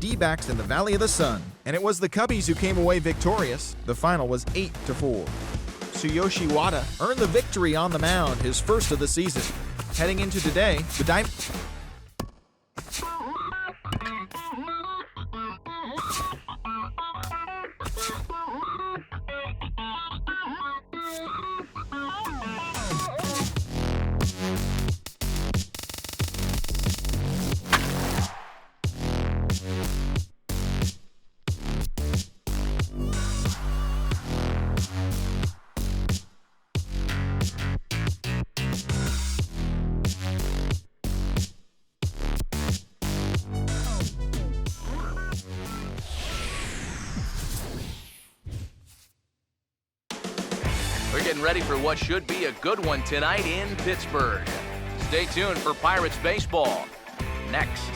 D-backs in the Valley of the Sun, and it was the Cubbies who came away victorious. The final was 8-4. Tsuyoshi Wada earned the victory on the mound, his first of the season. Heading into today, the We're getting ready for what should be a good one tonight in Pittsburgh. Stay tuned for Pirates baseball. Next.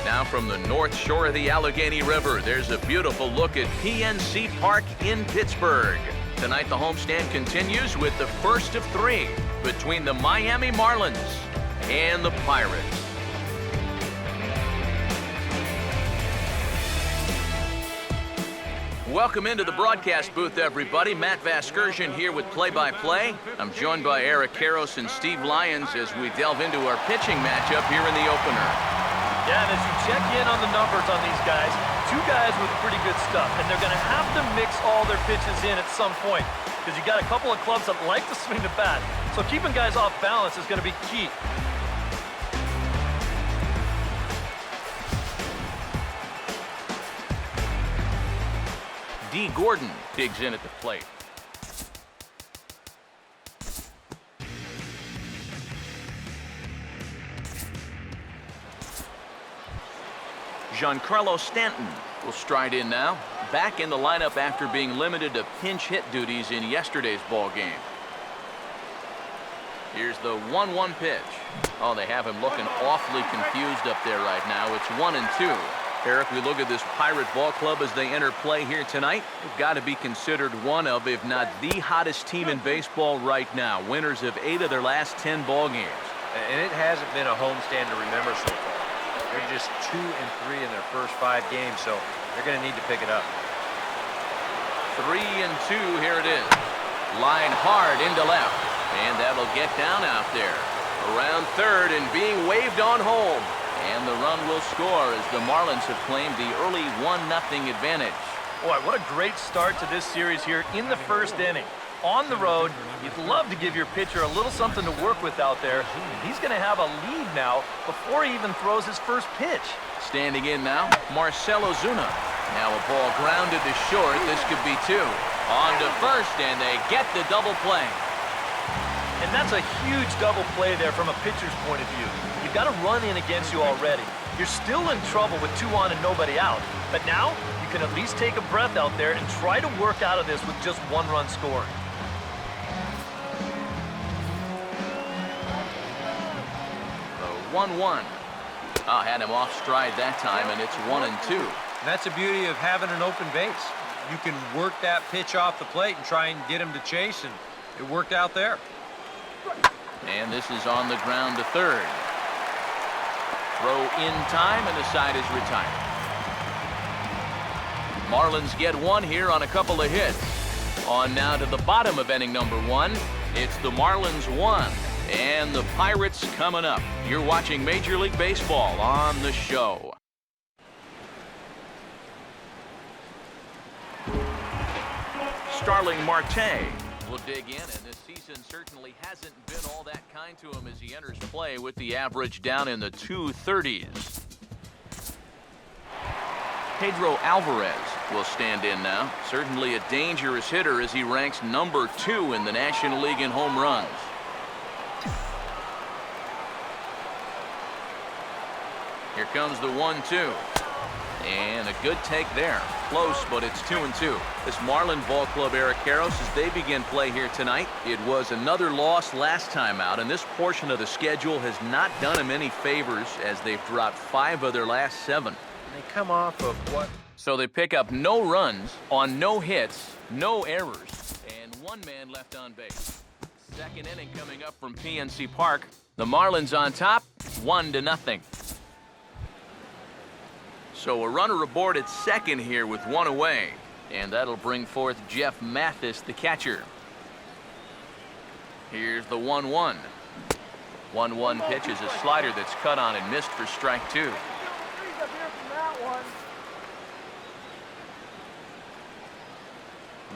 Now from the north shore of the Allegheny River, there's a beautiful look at PNC Park in Pittsburgh. Tonight the homestand continues with the first of three between the Miami Marlins and the Pirates. Welcome into the broadcast booth, everybody. Matt Vasgersian here with play-by-play. I'm joined by Eric Karros and Steve Lyons as we delve into our pitching matchup here in the opener. Yeah, and as you check in on the numbers on these guys, two guys with pretty good stuff, and they're going to have to mix all their pitches in at some point because you got a couple of clubs that like to swing the bat. So keeping guys off balance is going to be key. D. Gordon digs in at the plate. Giancarlo Stanton will stride in now, back in the lineup after being limited to pinch hit duties in yesterday's ball game. Here's the 1-1 pitch. Oh, they have him looking awfully confused up there right now. It's 1-2. Eric, we look at this Pirate ball club as they enter play here tonight. They've got to be considered one of, if not the hottest team in baseball right now. Winners of 8 of their last 10 ball games. And it hasn't been a homestand to remember so far. They're just 2-3 in their first 5 games, so they're going to need to pick it up. 3-2, here it is. Line hard into left, and that'll get down out there. Around third and being waved on home. And the run will score as the Marlins have claimed the early 1-0 advantage. Boy, what a great start to this series here in the first inning. On the road, you'd love to give your pitcher a little something to work with out there. He's going to have a lead now before he even throws his first pitch. Standing in now, Marcell Ozuna. Now a ball grounded to short. This could be 2. On to first, and they get the double play. And that's a huge double play there from a pitcher's point of view. You've got a run in against you already. You're still in trouble with 2 on and nobody out. But now, you can at least take a breath out there and try to work out of this with just 1 run scoring. The 1-1. Oh, had him off stride that time, and it's 1-2. And that's the beauty of having an open base. You can work that pitch off the plate and try and get him to chase, and it worked out there. And this is on the ground to third. Throw in time, and the side is retired. Marlins get 1 here on a couple of hits. On now to the bottom of inning number 1. It's the Marlins 1 and the Pirates coming up. You're watching Major League Baseball on the show. Starling Marte will dig in, and this season certainly hasn't been all that kind to him as he enters play with the average down in the 230s. Pedro Alvarez will stand in now. Certainly a dangerous hitter as he ranks number 2 in the National League in home runs. Here comes the 1-2. And a good take there. Close, but it's 2-2. This Marlin ball club, Eric Karros, as they begin play here tonight, it was another loss last time out, and this portion of the schedule has not done them any favors as they've dropped 5 of their last 7. They come off of what? So they pick up no runs on no hits, no errors, and 1 man left on base. Second inning coming up from PNC Park. The Marlins on top, 1-0. So a runner aboard at second here with one away. And that'll bring forth Jeff Mathis, the catcher. Here's the 1-1. 1-1 pitch is a slider that's cut on and missed for strike two.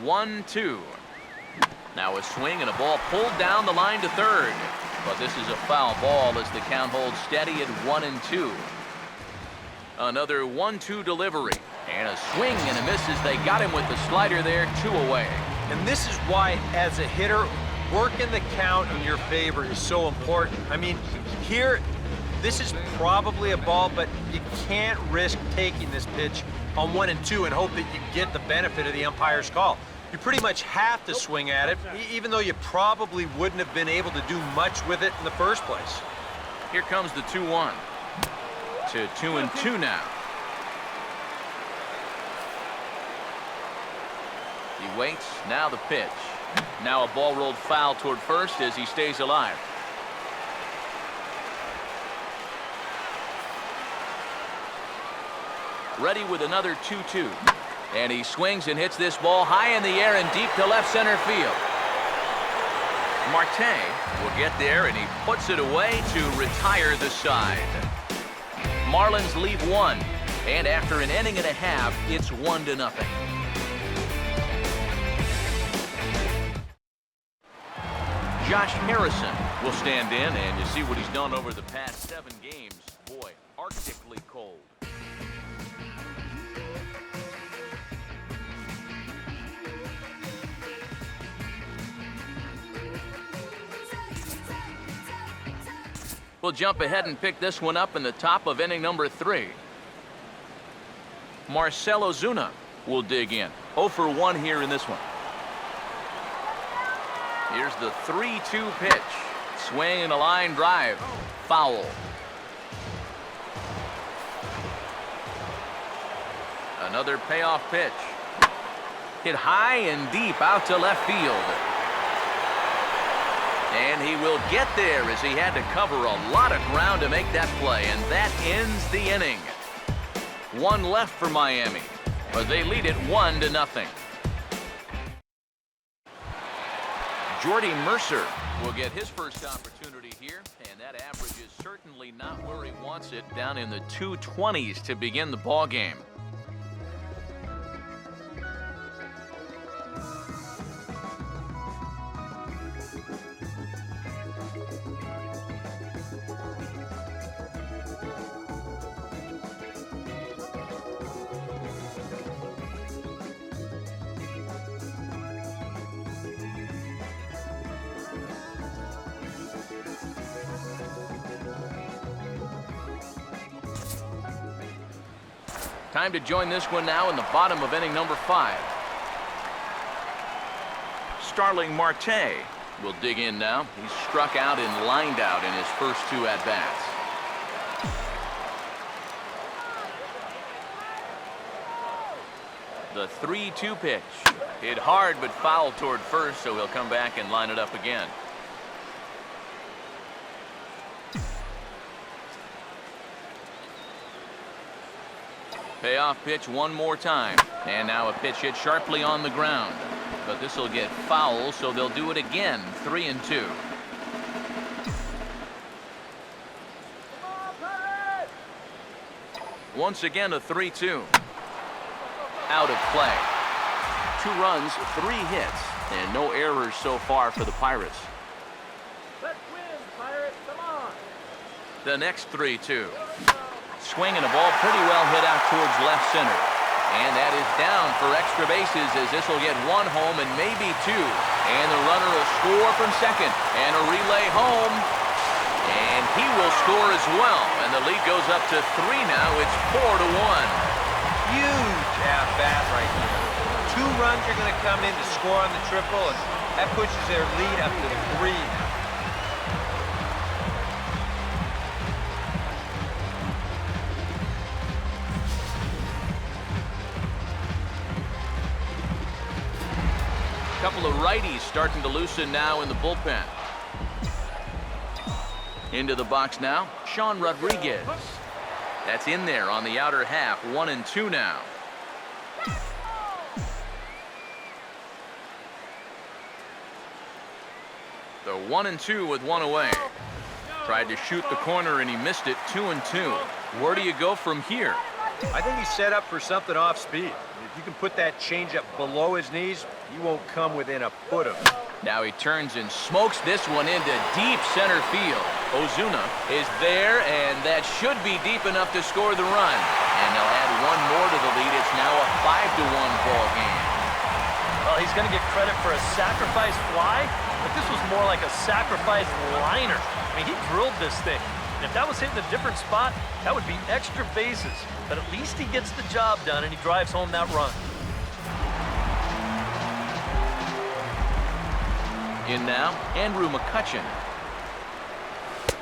1-2. Now a swing and a ball pulled down the line to third. But this is a foul ball as the count holds steady at 1-2. Another 1-2 delivery. And a swing and a miss as they got him with the slider there, 2 away. And this is why, as a hitter, working the count in your favor is so important. I mean, here, this is probably a ball, but you can't risk taking this pitch on 1-2 and hope that you get the benefit of the umpire's call. You pretty much have to swing at it, even though you probably wouldn't have been able to do much with it in the first place. Here comes the 2-1 to 2-2 now. He waits, now the pitch. Now a ball rolled foul toward first as he stays alive. Ready with another 2-2. And he swings and hits this ball high in the air and deep to left center field. Marte will get there and he puts it away to retire the side. Marlins leave one. And after an inning and a half, it's 1-0. Josh Harrison will stand in, and you see what he's done over the past 7 games. Boy, arctically cold. We'll jump ahead and pick this one up in the top of inning number 3. Marcell Ozuna will dig in. 0 for 1 here in this one. Here's the 3-2 pitch. Swing and a line drive. Foul. Another payoff pitch. Hit high and deep out to left field. And he will get there as he had to cover a lot of ground to make that play. And that ends the inning. 1 left for Miami, but they lead it 1-0. Jordy Mercer will get his first opportunity here, and that average is certainly not where he wants it, down in the 220s to begin the ball game. Time to join this one now in the bottom of inning number 5. Starling Marte will dig in now. He's struck out and lined out in his first 2 at-bats. The 3-2 pitch. Hit hard but foul toward first, so he'll come back and line it up again. Payoff pitch one more time. And now a pitch hit sharply on the ground. But this will get foul, so they'll do it again. 3-2. Once again, a 3-2. Out of play. 2 runs, 3 hits, and no errors so far for the Pirates. Let's win, Pirates, come on. The next 3-2. Swing and a ball pretty well hit out towards left center. And that is down for extra bases as this will get 1 home and maybe 2. And the runner will score from second. And a relay home. And he will score as well. And the lead goes up to 3 now. It's 4-1. Huge at-bat right here. 2 runs are going to come in to score on the triple, and that pushes their lead up to 3 now. couple of righties starting to loosen now in the bullpen. Into the box now, Sean Rodriguez. That's in there on the outer half, 1-2 now. The 1-2 with one away. Tried to shoot the corner and he missed it, 2-2. Where do you go from here? I think he's set up for something off speed. If you can put that changeup below his knees, you won't come within a foot of him. Now he turns and smokes this one into deep center field. Ozuna is there, and that should be deep enough to score the run. And they'll add one more to the lead. It's now a 5-1 ball game. Well, he's going to get credit for a sacrifice fly, but this was more like a sacrifice liner. I mean, he drilled this thing. And if that was hitting a different spot, that would be extra bases. But at least he gets the job done, and he drives home that run. In now, Andrew McCutchen.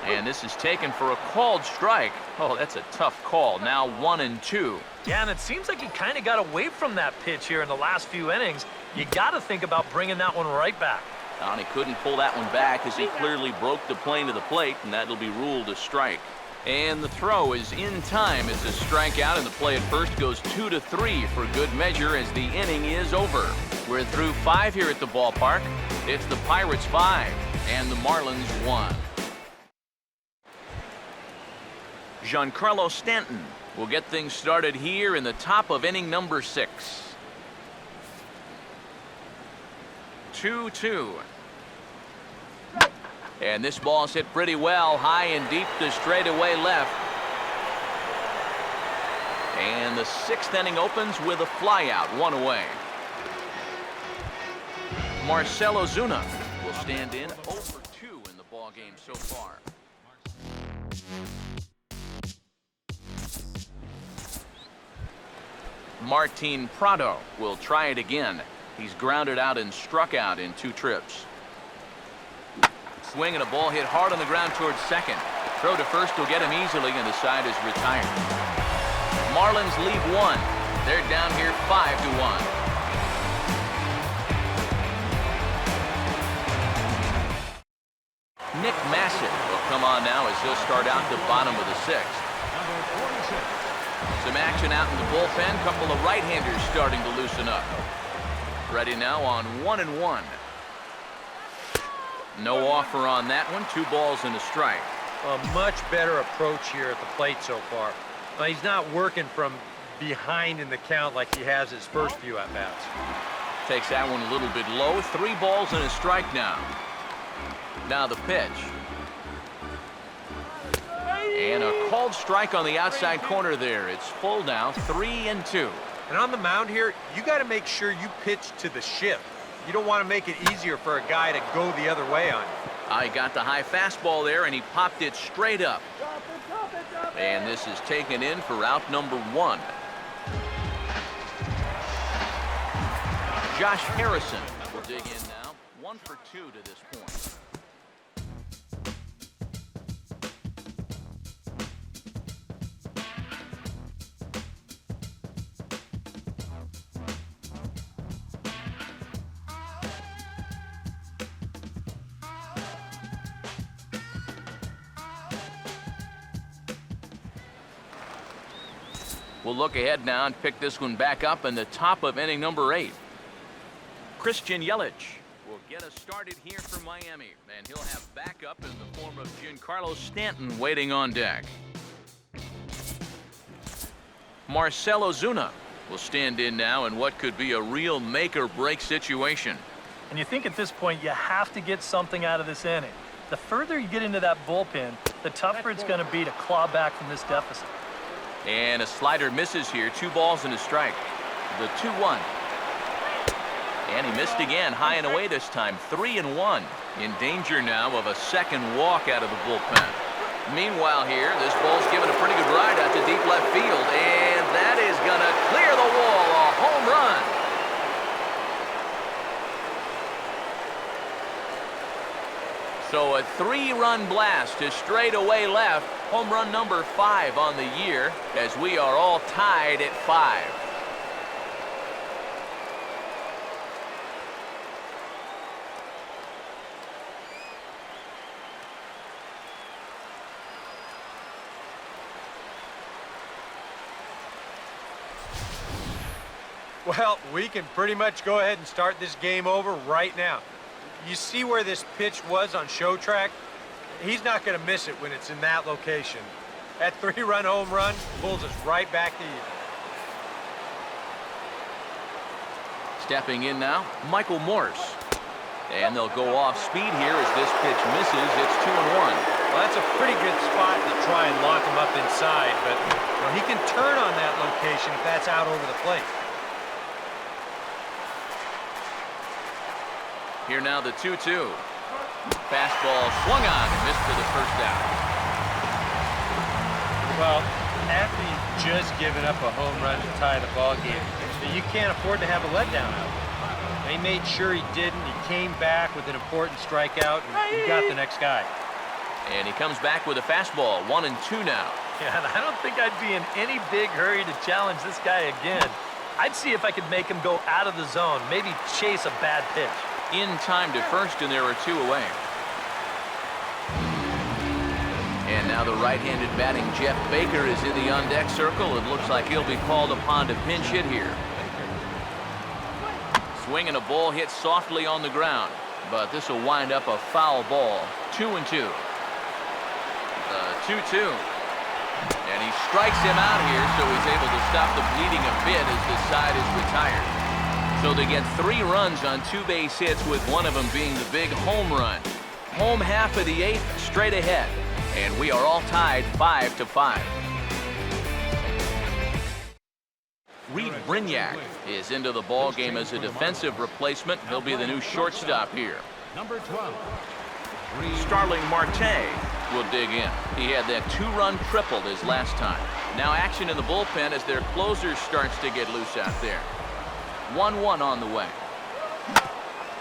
And this is taken for a called strike. Oh, that's a tough call. Now 1-2. Yeah, and it seems like he kind of got away from that pitch here in the last few innings. You got to think about bringing that one right back. And he couldn't pull that one back as he clearly broke the plane to the plate, and that'll be ruled a strike. And the throw is in time. It's a strikeout, and the play at first goes 2-3 for good measure as the inning is over. We're through 5 here at the ballpark. It's the Pirates 5 and the Marlins 1. Giancarlo Stanton will get things started here in the top of inning number 6. 2-2. And this ball's hit pretty well, high and deep to straightaway left. And the 6th inning opens with a flyout, 1 away. Marcell Ozuna will stand in 0 for 2 in the ball game so far. Martin Prado will try it again. He's grounded out and struck out in 2 trips. Swing and a ball hit hard on the ground towards second. Throw to first will get him easily, and the side is retired. Marlins leave 1. They're down here 5-1. Nick Massett will come on now as he'll start out the bottom of the 6th. Some action out in the bullpen. Couple of right-handers starting to loosen up. Ready now on 1-1. No offer on that one. 2 balls and a strike. A much better approach here at the plate so far. He's not working from behind in the count like he has his first few at-bats. Takes that one a little bit low. 3 balls and a strike now. Now the pitch. And a called strike on the outside corner there. It's full now, 3-2. And on the mound here, you got to make sure you pitch to the shift. You don't want to make it easier for a guy to go the other way on you. I got the high fastball there, and he popped it straight up. And this is taken in for out number 1. Josh Harrison will dig in now. 1 for 2 to this point. We'll look ahead now and pick this one back up in the top of inning number 8. Christian Yelich will get us started here for Miami, and he'll have backup in the form of Giancarlo Stanton waiting on deck. Marcell Ozuna will stand in now in what could be a real make-or-break situation. And you think at this point you have to get something out of this inning. The further you get into that bullpen, the tougher it's going to be to claw back from this deficit. And a slider misses here. 2 balls and a strike. The 2-1. And he missed again, high and away this time. 3-1. In danger now of a second walk out of the bullpen. Meanwhile here, this ball's given a pretty good ride out to deep left field. And that is going to clear the wall. A home run. So a 3-run blast to straightaway left. Home run number 5 on the year as we are all tied at 5. Well, we can pretty much go ahead and start this game over right now. You see where this pitch was on show track? He's not going to miss it when it's in that location. That 3-run home run pulls us right back to even. Stepping in now, Michael Morse. And they'll go off speed here as this pitch misses. It's 2-1. Well, that's a pretty good spot to try and lock him up inside, but you know, he can turn on that location if that's out over the plate. Here now the 2-2. Fastball swung on and missed for the first out. Well, after you've just given up a home run to tie the ball game, you can't afford to have a letdown out there. He made sure he didn't. He came back with an important strikeout, and he got the next guy. And he comes back with a fastball, 1-2 now. Yeah, and I don't think I'd be in any big hurry to challenge this guy again. I'd see if I could make him go out of the zone, maybe chase a bad pitch. In time to first, and there are 2 away. And now the right-handed batting Jeff Baker is in the on-deck circle. It looks like he'll be called upon to pinch hit here. Swing and a ball hit softly on the ground, but this will wind up a foul ball. 2-2. The 2-2. And he strikes him out here, so he's able to stop the bleeding a bit as the side is retired. So they get 3 runs on 2 base hits, with one of them being the big home run. Home half of the 8th, straight ahead. And we are all tied 5-5. Reed Brignac is into the ball game as a defensive replacement. He'll be the new shortstop here. Number 12. Starling Marte will dig in. He had that 2-run triple his last time. Now action in the bullpen as their closer starts to get loose out there. 1-1 on the way.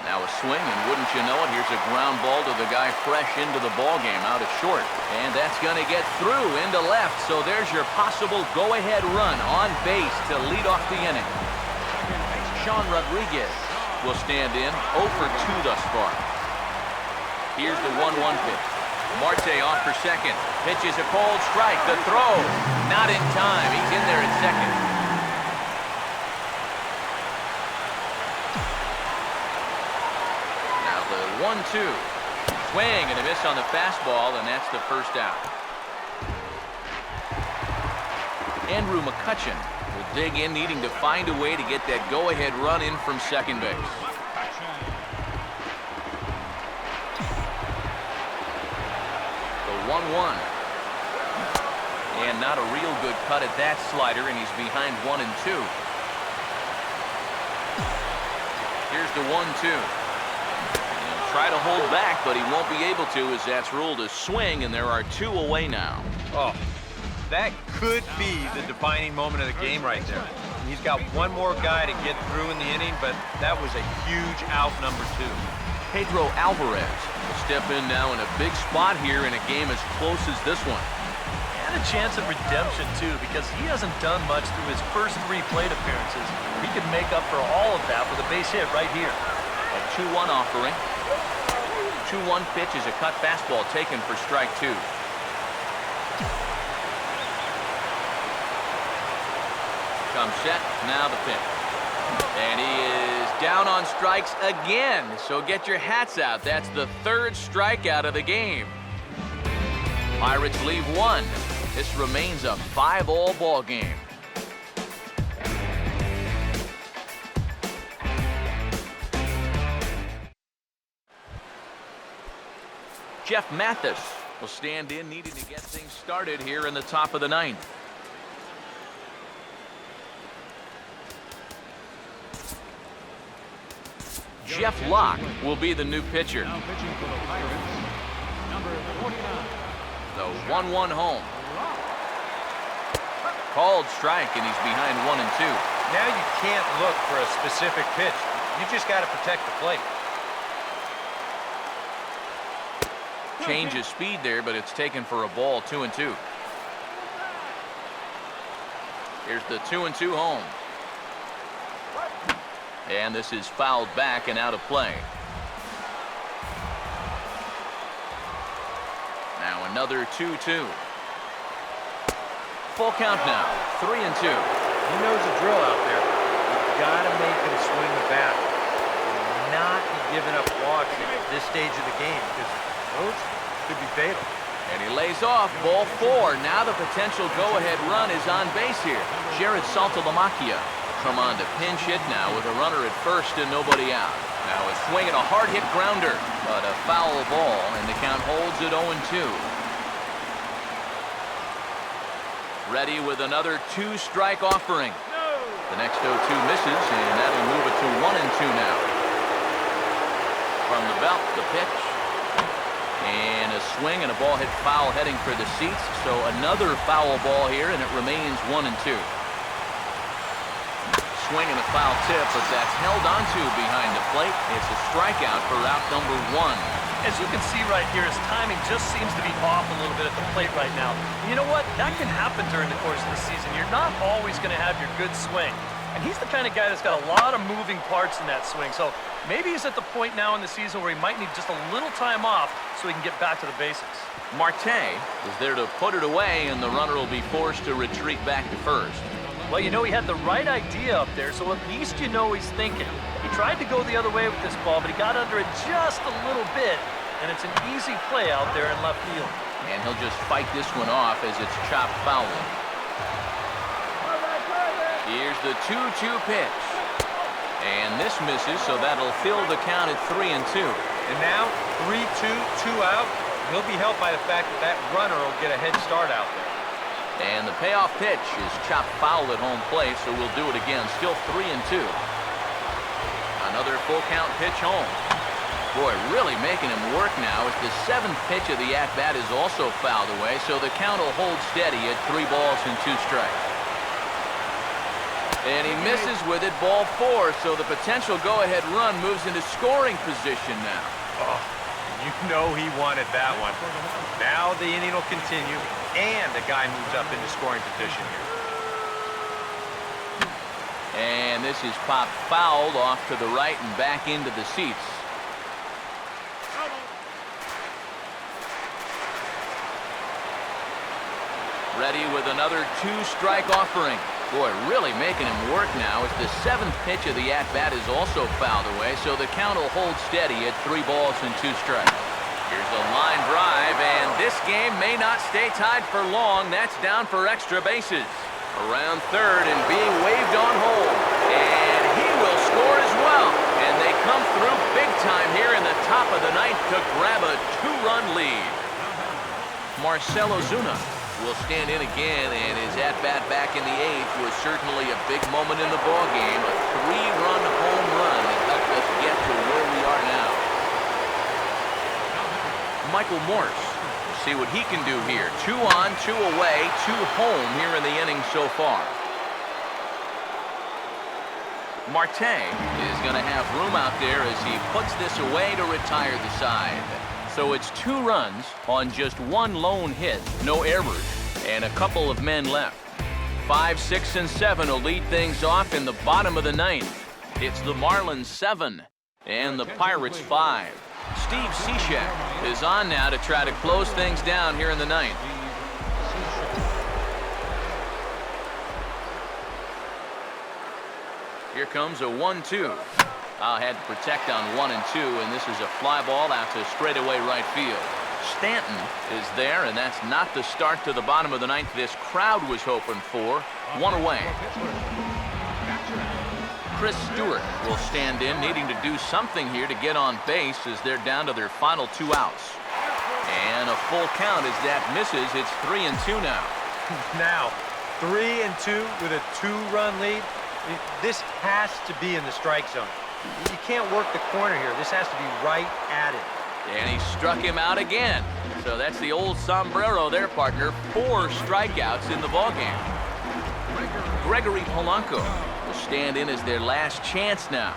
Now a swing, and wouldn't you know it, here's a ground ball to the guy fresh into the ball game out at short. And that's going to get through into left, so there's your possible go-ahead run on base to lead off the inning. Sean Rodriguez will stand in, 0 for 2 thus far. Here's the 1-1 pitch. Marte off for second. Pitches a cold strike. The throw, not in time. He's in there at second. Now the 1-2. Swing and a miss on the fastball, and that's the first out. Andrew McCutchen will dig in, needing to find a way to get that go-ahead run in from second base. The 1-1. And not a real good cut at that slider, and he's behind 1-2. Here's the 1-2. Try to hold back, but he won't be able to, as that's ruled a swing, and there are 2 away now. Oh, that could be the defining moment of the game right there. He's got one more guy to get through in the inning, but that was a huge out, number 2. Pedro Alvarez will step in now in a big spot here in a game as close as this one. And a chance of redemption, too, because he hasn't done much through his first 3 plate appearances. He could make up for all of that with a base hit right here. A 2-1 offering. 2-1 pitch is a cut fastball taken for strike 2. Comes set, now the pitch. And he is down on strikes again, so get your hats out. That's the 3rd strikeout of the game. Pirates leave 1. This remains a 5-all ball game. Jeff Mathis will stand in, needing to get things started here in the top of the 9th. Jeff Locke will be the new pitcher. Now pitching for the Pirates, number 49. The 1-1 home. Called strike, and he's behind 1-2. Now you can't look for a specific pitch. You just got to protect the plate. Change of speed there, but it's taken for a ball. 2-2. Here's the 2-2 home. And this is fouled back and out of play. Now another 2-2. Full count now. 3-2. He knows the drill out there. got to make him swing the bat. Not be giving up walks at this stage of the game because those could be fatal. And he lays off, ball 4. Now the potential go-ahead run is on base here. Jared Saltalamacchia come on to pinch hit now with a runner at first and nobody out. Now a swing and a hard-hit grounder, but a foul ball, and the count holds at 0-2. Ready with another 2-strike offering. The next 0-2 misses, and that'll move it to 1-2 now. From the belt, the pitch. And a swing and a ball hit foul heading for the seats. So another foul ball here, and it remains 1-2. Swing and a foul tip, but that's held onto behind the plate. It's a strikeout for out number 1. As you can see right here, his timing just seems to be off a little bit at the plate right now. And you know what? That can happen during the course of the season. You're not always going to have your good swing. And he's the kind of guy that's got a lot of moving parts in that swing. So maybe he's at the point now in the season where he might need just a little time off so he can get back to the basics. Marte is there to put it away, and the runner will be forced to retreat back to first. Well, you know, he had the right idea up there, so at least you know he's thinking. He tried to go the other way with this ball, but he got under it just a little bit, and it's an easy play out there in left field. And he'll just fight this one off as it's chopped foul. Here's the 2-2 pitch. And this misses, so that'll fill the count at 3-2. And now 3-2, 2 out. He'll be helped by the fact that that runner will get a head start out there. And the payoff pitch is chopped foul at home plate, so we'll do it again. Still 3-2. Another full count pitch home. Boy, really making him work now as the 7th pitch of the at-bat is also fouled away, so the count will hold steady at 3 balls and 2 strikes. And he misses with it, ball 4, so the potential go-ahead run moves into scoring position now. Oh, you know he wanted that one. Now the inning will continue, and the guy moves up into scoring position here. And this is popped fouled off to the right and back into the seats. Ready with another 2-strike offering. Boy, really making him work now as the 7th pitch of the at-bat is also fouled away, so the count will hold steady at 3 balls and 2 strikes. Here's a line drive, and this game may not stay tied for long. That's down for extra bases. Around third and being waved on home. And he will score as well. And they come through big time here in the top of the 9th to grab a 2-run lead. Marcell Ozuna will stand in again, and his at-bat back in the 8th was certainly a big moment in the ballgame. A 3-run home run that helped us get to where we are now. Michael Morse, we'll see what he can do here. 2 on, 2 away, 2 home here in the inning so far. Marte is going to have room out there as he puts this away to retire the side. So it's 2 runs on just 1 lone hit, no errors, and a couple of men left. 5, 6, and 7 will lead things off in the bottom of the 9th. It's the Marlins 7 and the Pirates 5. Steve Cishek is on now to try to close things down here in the 9th. Here comes a 1-2. Had to protect on 1 and 2, and this is a fly ball out to straightaway right field. Stanton is there, and that's not the start to the bottom of the 9th this crowd was hoping for. 1 away. Chris Stewart will stand in, needing to do something here to get on base as they're down to their final 2 outs. And a full count as that misses. It's 3-2 now. Now, 3-2 with a 2-run lead. This has to be in the strike zone. You can't work the corner here. This has to be right at it. And he struck him out again. So that's the old sombrero there, partner. 4 strikeouts in the ballgame. Gregory Polanco will stand in as their last chance now.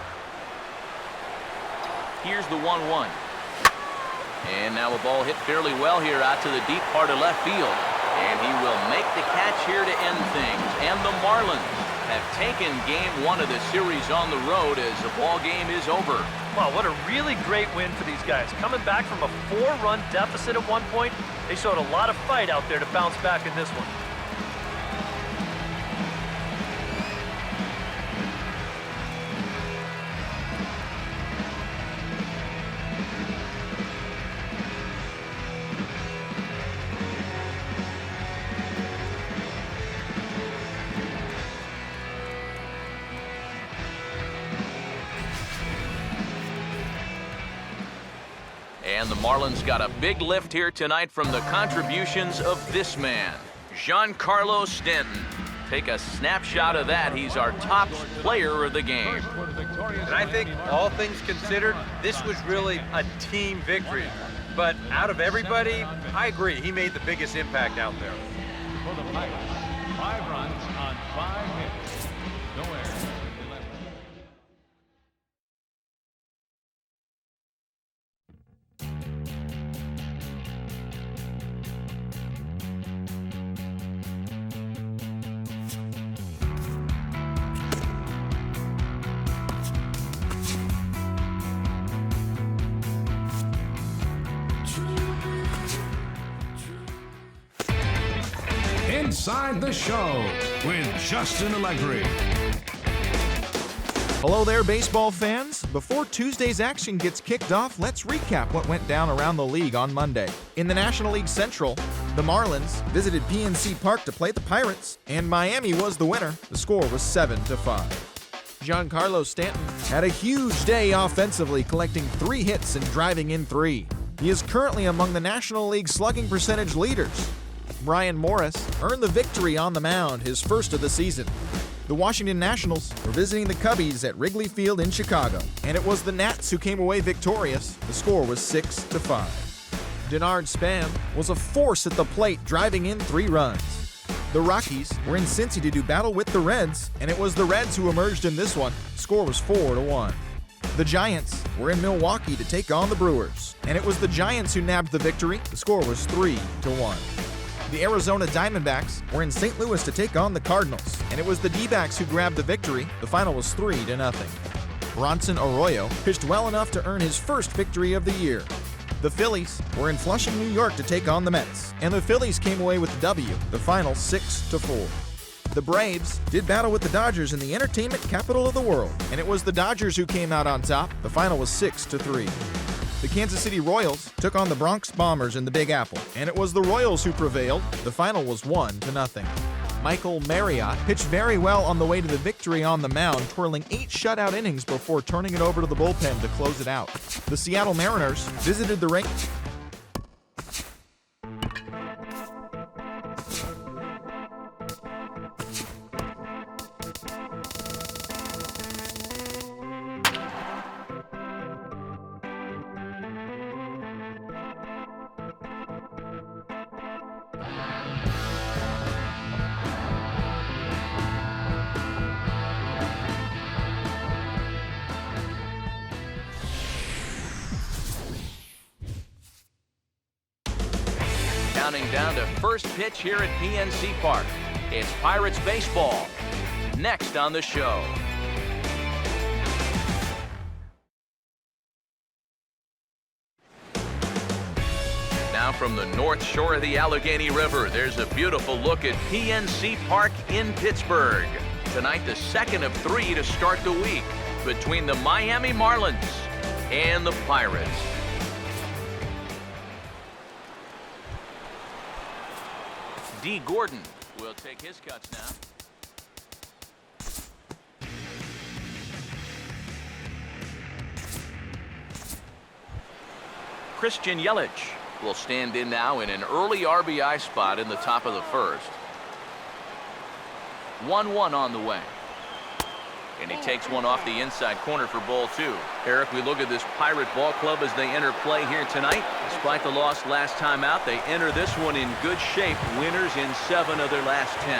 Here's the 1-1. And now a ball hit fairly well here out to the deep part of left field. And he will make the catch here to end things. And the Marlins have taken game 1 of the series on the road as the ball game is over. Wow, what a really great win for these guys. Coming back from a 4-run deficit at one point, they showed a lot of fight out there to bounce back in this one. And the Marlins got a big lift here tonight from the contributions of this man, Giancarlo Stanton. Take a snapshot of that. He's our top player of the game. And I think, all things considered, this was really a team victory. But out of everybody, I agree, he made the biggest impact out there. For the Pirates, 5 runs on 5 hits. No errors. 11. Inside the Show with Justin Allegri. Hello there, baseball fans. Before Tuesday's action gets kicked off, let's recap what went down around the league on Monday. In the National League Central, the Marlins visited PNC Park to play the Pirates, and Miami was the winner. The score was 7-5. Giancarlo Stanton had a huge day offensively, collecting 3 hits and driving in 3. He is currently among the National League slugging percentage leaders. Brian Morris earned the victory on the mound, his first of the season. The Washington Nationals were visiting the Cubbies at Wrigley Field in Chicago, and it was the Nats who came away victorious. The score was 6-5. Denard Spam was a force at the plate, driving in 3 runs. The Rockies were in Cincy to do battle with the Reds, and it was the Reds who emerged in this one. The score was 4-1. The Giants were in Milwaukee to take on the Brewers, and it was the Giants who nabbed the victory. The score was 3-1. The Arizona Diamondbacks were in St. Louis to take on the Cardinals, and it was the D-backs who grabbed the victory. The final was 3-0. Bronson Arroyo pitched well enough to earn his first victory of the year. The Phillies were in Flushing, New York to take on the Mets, and the Phillies came away with the W, the final 6-4. The Braves did battle with the Dodgers in the entertainment capital of the world, and it was the Dodgers who came out on top. The final was 6-3. The Kansas City Royals took on the Bronx Bombers in the Big Apple, and it was the Royals who prevailed. The final was 1-0. Michael Marriott pitched very well on the way to the victory on the mound, twirling 8 shutout innings before turning it over to the bullpen to close it out. The Seattle Mariners visited the rink. Counting down to first pitch here at PNC Park. It's Pirates baseball. Next on the show. Now from the north shore of the Allegheny River, there's a beautiful look at PNC Park in Pittsburgh. Tonight, the second of 3 to start the week between the Miami Marlins and the Pirates. D. Gordon will take his cuts now. Christian Yelich will stand in now in an early RBI spot in the top of the first. 1-1 on the way. And he takes one off the inside corner for ball 2. Eric, we look at this Pirate ball club as they enter play here tonight. Despite the loss last time out, they enter this one in good shape. Winners in 7 of their last 10.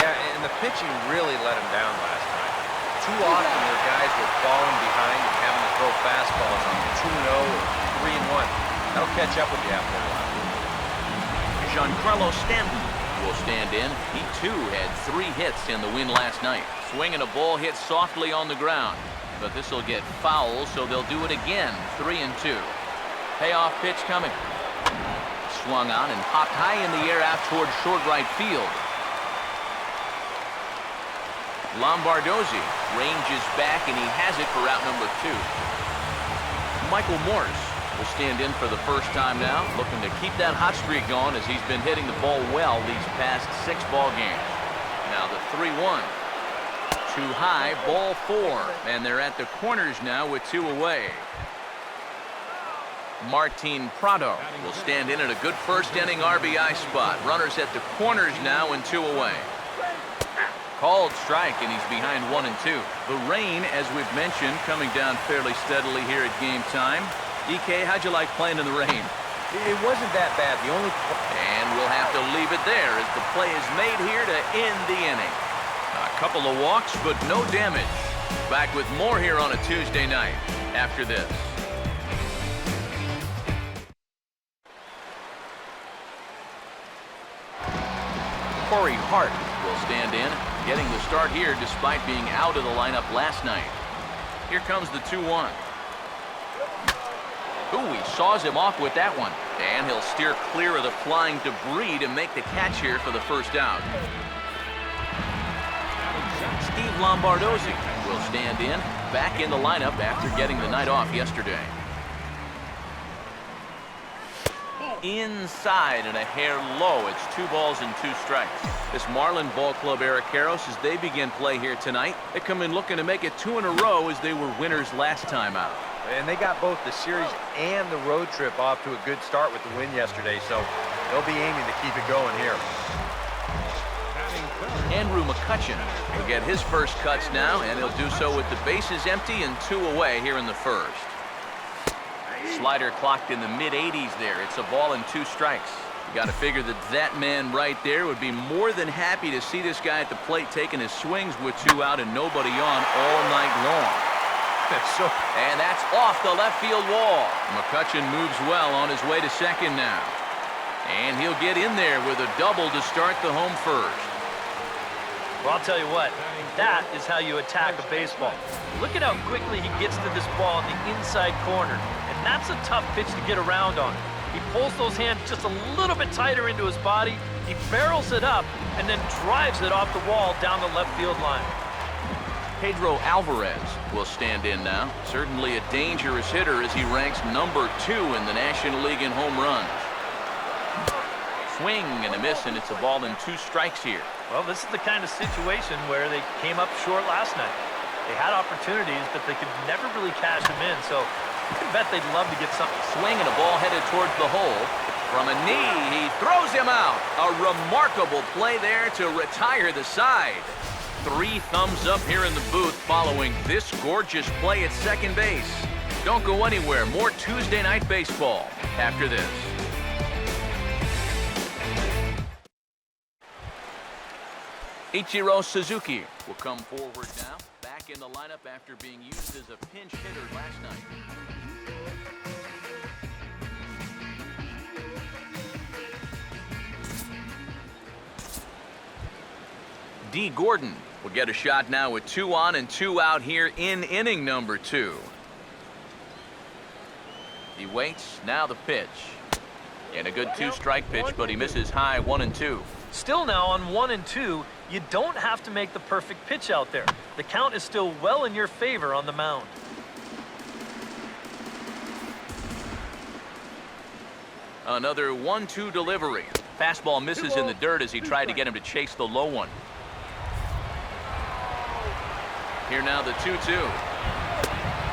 Yeah, and the pitching really let him down last time. Too often their guys were falling behind and having to throw fastballs on 2-0 or 3-1. That'll catch up with you after a while. Giancarlo Stanton will stand in. He too had 3 hits in the win last night. Swinging a ball hit softly on the ground, but this will get foul, so they'll do it again. 3-2. Payoff pitch coming. Swung on and popped high in the air out toward short right field. Lombardozzi ranges back, and he has it for out number 2. Michael Morse will stand in for the first time now, looking to keep that hot streak going as he's been hitting the ball well these past 6 ball games. Now the 3-1. Too high, ball 4, and they're at the corners now with 2 away. Martin Prado will stand in at a good first inning RBI spot. Runners at the corners now and 2 away. Called strike, and he's behind 1 and 2. The rain, as we've mentioned, coming down fairly steadily here at game time. DK, how'd you like playing in the rain? It wasn't that bad. The only... And we'll have to leave it there as the play is made here to end the inning. A couple of walks, but no damage. Back with more here on a Tuesday night after this. Corey Hart will stand in, getting the start here despite being out of the lineup last night. Here comes the 2-1. Ooh, he saws him off with that one. And he'll steer clear of the flying debris to make the catch here for the first out. Steve Lombardozzi will stand in, back in the lineup after getting the night off yesterday. Inside and a hair low. It's 2 balls and 2 strikes. This Marlin ball club Eric Karros, as they begin play here tonight, they come in looking to make it 2 in a row as they were winners last time out. And they got both the series and the road trip off to a good start with the win yesterday, so they'll be aiming to keep it going here. Andrew McCutchen will get his first cuts now, and he'll do so with the bases empty and 2 away here in the first. Slider clocked in the mid-80s there. It's a ball and 2 strikes. You got to figure that that man right there would be more than happy to see this guy at the plate taking his swings with 2 out and nobody on all night long. And that's off the left field wall. McCutchen moves well on his way to second now. And he'll get in there with a double to start the home first. Well, I'll tell you what, that is how you attack a baseball. Look at how quickly he gets to this ball in the inside corner. And that's a tough pitch to get around on. He pulls those hands just a little bit tighter into his body. He barrels it up and then drives it off the wall down the left field line. Pedro Alvarez will stand in now. Certainly a dangerous hitter as he ranks number 2 in the National League in home runs. Swing and a miss, and it's a ball and 2 strikes here. Well, this is the kind of situation where they came up short last night. They had opportunities, but they could never really cash them in, so you can bet they'd love to get something. Swing and a ball headed towards the hole. From a knee, he throws him out. A remarkable play there to retire the side. 3 thumbs up here in the booth following this gorgeous play at second base. Don't go anywhere. More Tuesday night baseball after this. Ichiro Suzuki will come forward now, back in the lineup after being used as a pinch hitter last night. D. Gordon will get a shot now with 2 on and 2 out here in inning number 2. He waits, now the pitch. And a good 2-strike pitch, but he misses high 1 and 2. Still now on 1 and 2, you don't have to make the perfect pitch out there. The count is still well in your favor on the mound. Another 1-2 delivery. Fastball misses in the dirt as he tried to get him to chase the low one. Here now the 2-2.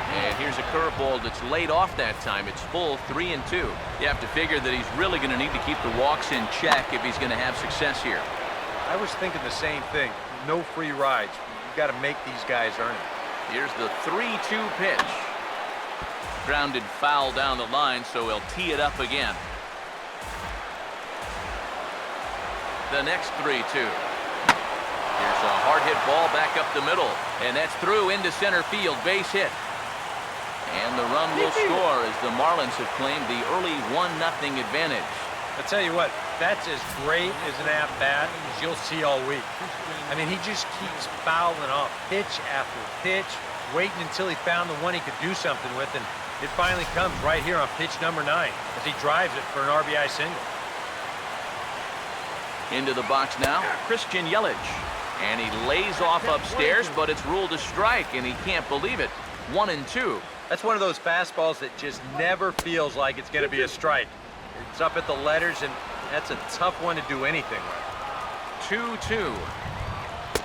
And here's a curveball that's laid off that time. It's full 3 and 2. You have to figure that he's really going to need to keep the walks in check if he's going to have success here. I was thinking the same thing. No free rides. You've got to make these guys earn it. Here's the 3-2 pitch. Grounded foul down the line, so he'll tee it up again. The next 3-2. Here's a hard hit ball back up the middle, and that's through into center field, base hit. And the run will score as the Marlins have claimed the early 1-0 advantage. I tell you what, that's as great as an at-bat as you'll see all week. I mean, he just keeps fouling off pitch after pitch, waiting until he found the one he could do something with, and it finally comes right here on pitch number 9 as he drives it for an RBI single. Into the box now, Christian Yelich. And he lays off upstairs, but it's ruled a strike, and he can't believe it. 1 and 2. That's one of those fastballs that just never feels like it's going to be a strike. It's up at the letters, and that's a tough one to do anything with. 2-2.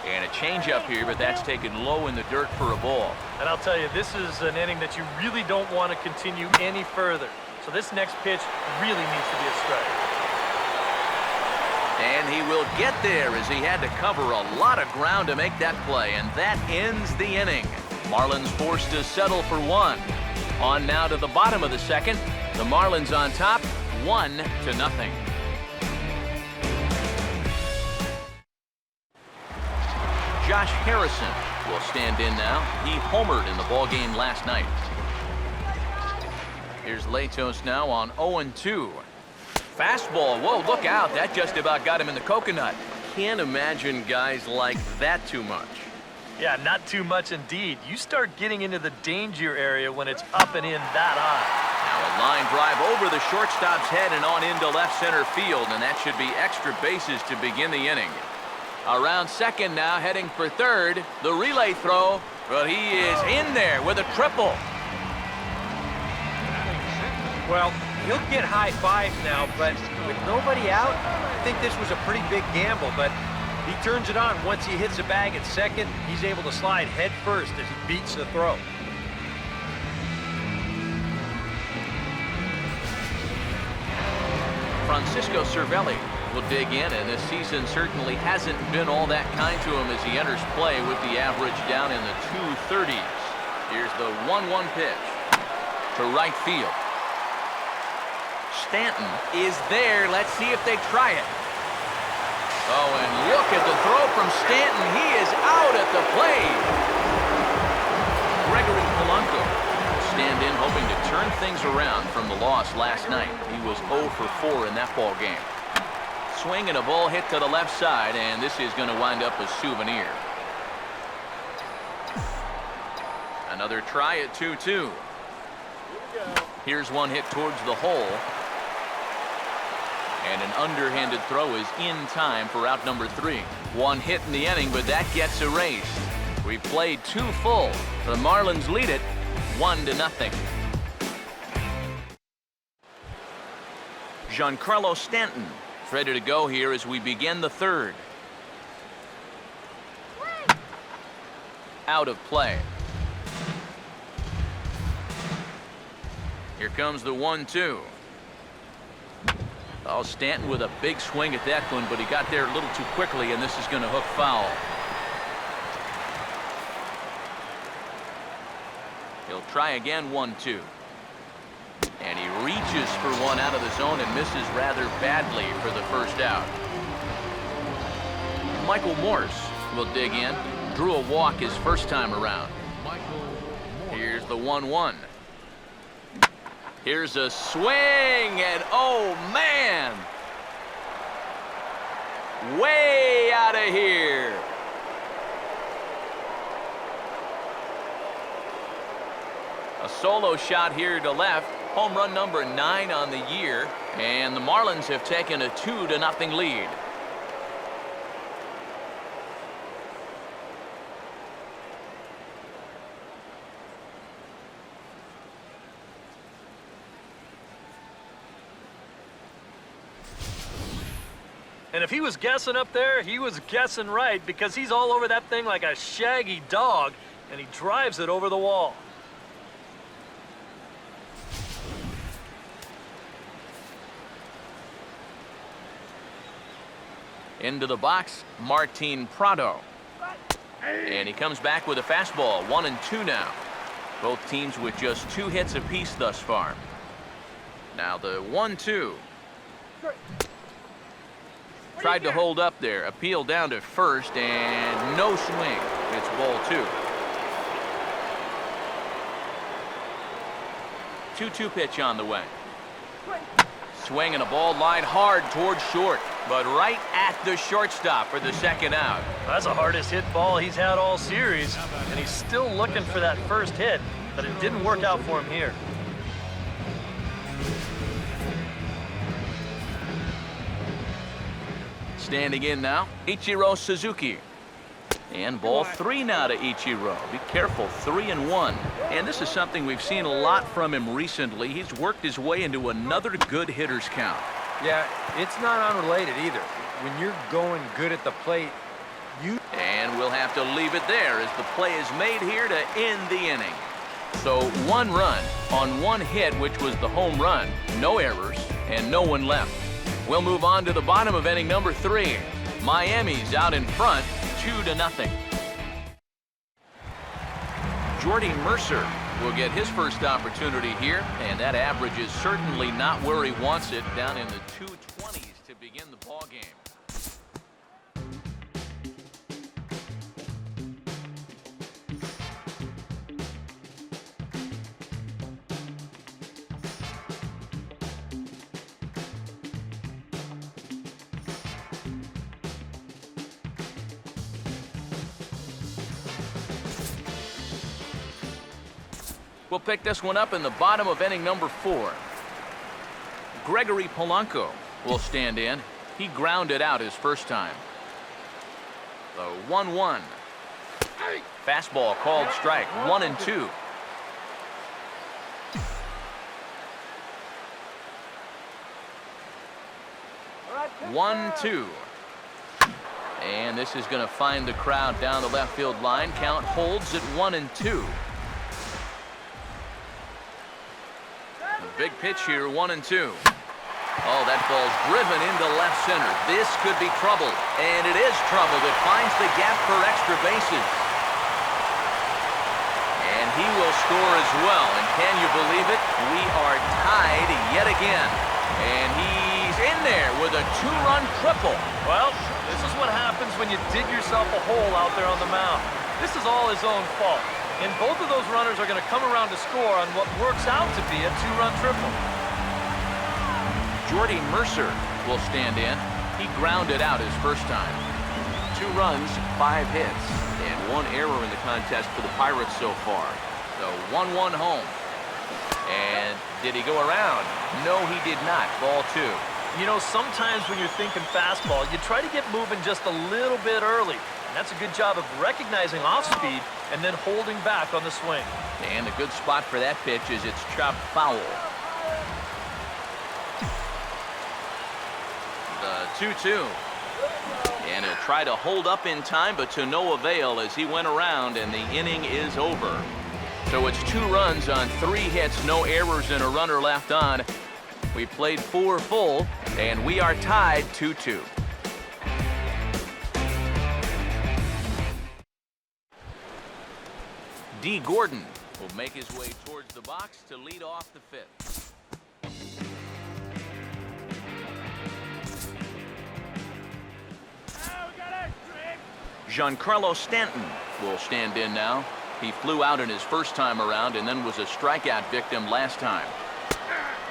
And a changeup here, but that's taken low in the dirt for a ball. And I'll tell you, this is an inning that you really don't want to continue any further. So this next pitch really needs to be a strike. And he will get there as he had to cover a lot of ground to make that play. And that ends the inning. Marlins forced to settle for one. On now to the bottom of the second. The Marlins on top, 1-0. Josh Harrison will stand in now. He homered in the ballgame last night. Here's Latos now on 0-2. Fastball, whoa, look out. That just about got him in the coconut. Can't imagine guys like that too much. Yeah, not too much indeed. You start getting into the danger area when it's up and in that high. Now a line drive over the shortstop's head and on into left center field, and that should be extra bases to begin the inning. Around second now, heading for third. The relay throw, but he is in there with a triple. Well, he'll get high fives now, but with nobody out, I think this was a pretty big gamble, but he turns it on. Once he hits the bag at second, he's able to slide head first as he beats the throw. Francisco Cervelli will dig in, and this season certainly hasn't been all that kind to him as he enters play with the average down in the 230s. Here's the 1-1 pitch to right field. Stanton is there. Let's see if they try it. Oh, and look at the throw from Stanton. He is out at the plate. Gregory Polanco will stand in, hoping to turn things around from the loss last night. He was 0 for 4 in that ball game. Swing and a ball hit to the left side, and this is going to wind up a souvenir. Another try at 2-2. Here's one hit towards the hole. And an underhanded throw is in time for out number 3. One hit in the inning, but that gets erased. We played 2 full. The Marlins lead it 1-0. Giancarlo Stanton ready to go here as we begin the third. Out of play. Here comes the 1-2. Oh, Stanton with a big swing at that one, but he got there a little too quickly, and this is going to hook foul. He'll try again, 1-2. And he reaches for one out of the zone and misses rather badly for the first out. Michael Morse will dig in. Drew a walk his first time around. Here's the 1-1. Here's a swing, and oh man! Way out of here. A solo shot here to left. Home run number 9 on the year, and the Marlins have taken a 2-0 lead. And if he was guessing up there, he was guessing right, because he's all over that thing like a shaggy dog, and he drives it over the wall. Into the box, Martin Prado. And he comes back with a fastball, 1-2 now. Both teams with just 2 hits apiece thus far. Now the 1-2. Tried to hold up there, appeal down to first, and no swing. It's ball 2. 2-2 pitch on the way. Swing and a ball line hard towards short, but right at the shortstop for the second out. That's the hardest hit ball he's had all series, and he's still looking for that first hit, but it didn't work out for him here. Standing in now, Ichiro Suzuki. And ball 3 now to Ichiro. Be careful, 3-1. And this is something we've seen a lot from him recently. He's worked his way into another good hitter's count. Yeah, it's not unrelated either. When you're going good at the plate, And we'll have to leave it there as the play is made here to end the inning. So 1 run on 1 hit, which was the home run. No errors and no one left. We'll move on to the bottom of inning number 3. Miami's out in front 2-0. Jordy Mercer will get his first opportunity here, and that average is certainly not where he wants it, down in the 220s to begin the ball game. We'll pick this one up in the bottom of inning number 4. Gregory Polanco will stand in. He grounded out his first time. The 1-1. Fastball called strike. 1-2. One, two. And this is going to find the crowd down the left field line. Count holds at 1-2. Big pitch here, 1-2. Oh, that ball's driven into left center. This could be trouble, and it is trouble. It finds the gap for extra bases. And he will score as well, and can you believe it? We are tied yet again. And he's in there with a 2-run triple. Well, this is what happens when you dig yourself a hole out there on the mound. This is all his own fault. And both of those runners are going to come around to score on what works out to be a 2-run triple. Jordy Mercer will stand in. He grounded out his first time. 2 runs, 5 hits, and 1 error in the contest for the Pirates so far. The 1-1 home. And did he go around? No, he did not. Ball 2. You know, sometimes when you're thinking fastball, you try to get moving just a little bit early. And that's a good job of recognizing off speed and then holding back on the swing. And a good spot for that pitch is it's chopped foul. The 2-2. And he'll try to hold up in time, but to no avail as he went around, and the inning is over. So it's 2 runs on 3 hits, no errors, and a runner left on. We played 4 full, and we are tied 2-2. D. Gordon will make his way towards the box to lead off the 5th. Giancarlo Stanton will stand in now. He flew out in his first time around and then was a strikeout victim last time.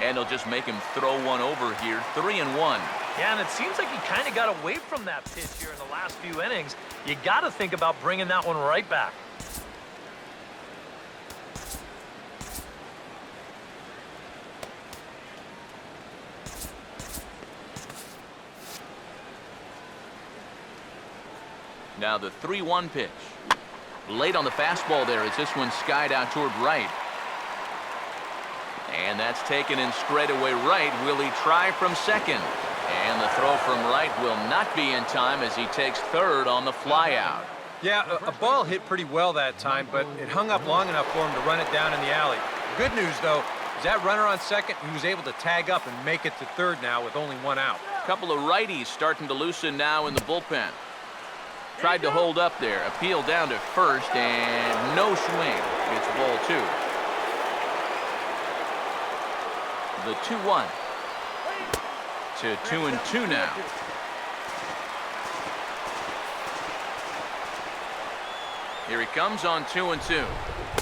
And he'll just make him throw one over here. 3-1. Yeah, and it seems like he kind of got away from that pitch here in the last few innings. You got to think about bringing that one right back. Now the 3-1 pitch. Late on the fastball there as this one skied out toward right. And that's taken in straightaway right. Will he try from second? And the throw from right will not be in time as he takes third on the flyout. Yeah, a ball hit pretty well that time, but it hung up long enough for him to run it down in the alley. Good news, though, is that runner on second, he was able to tag up and make it to third now with only 1 out. A couple of righties starting to loosen now in the bullpen. Tried to hold up there, appeal down to first, and no swing. It's ball 2. The 2-1 to 2-2 now. Here he comes on 2-2.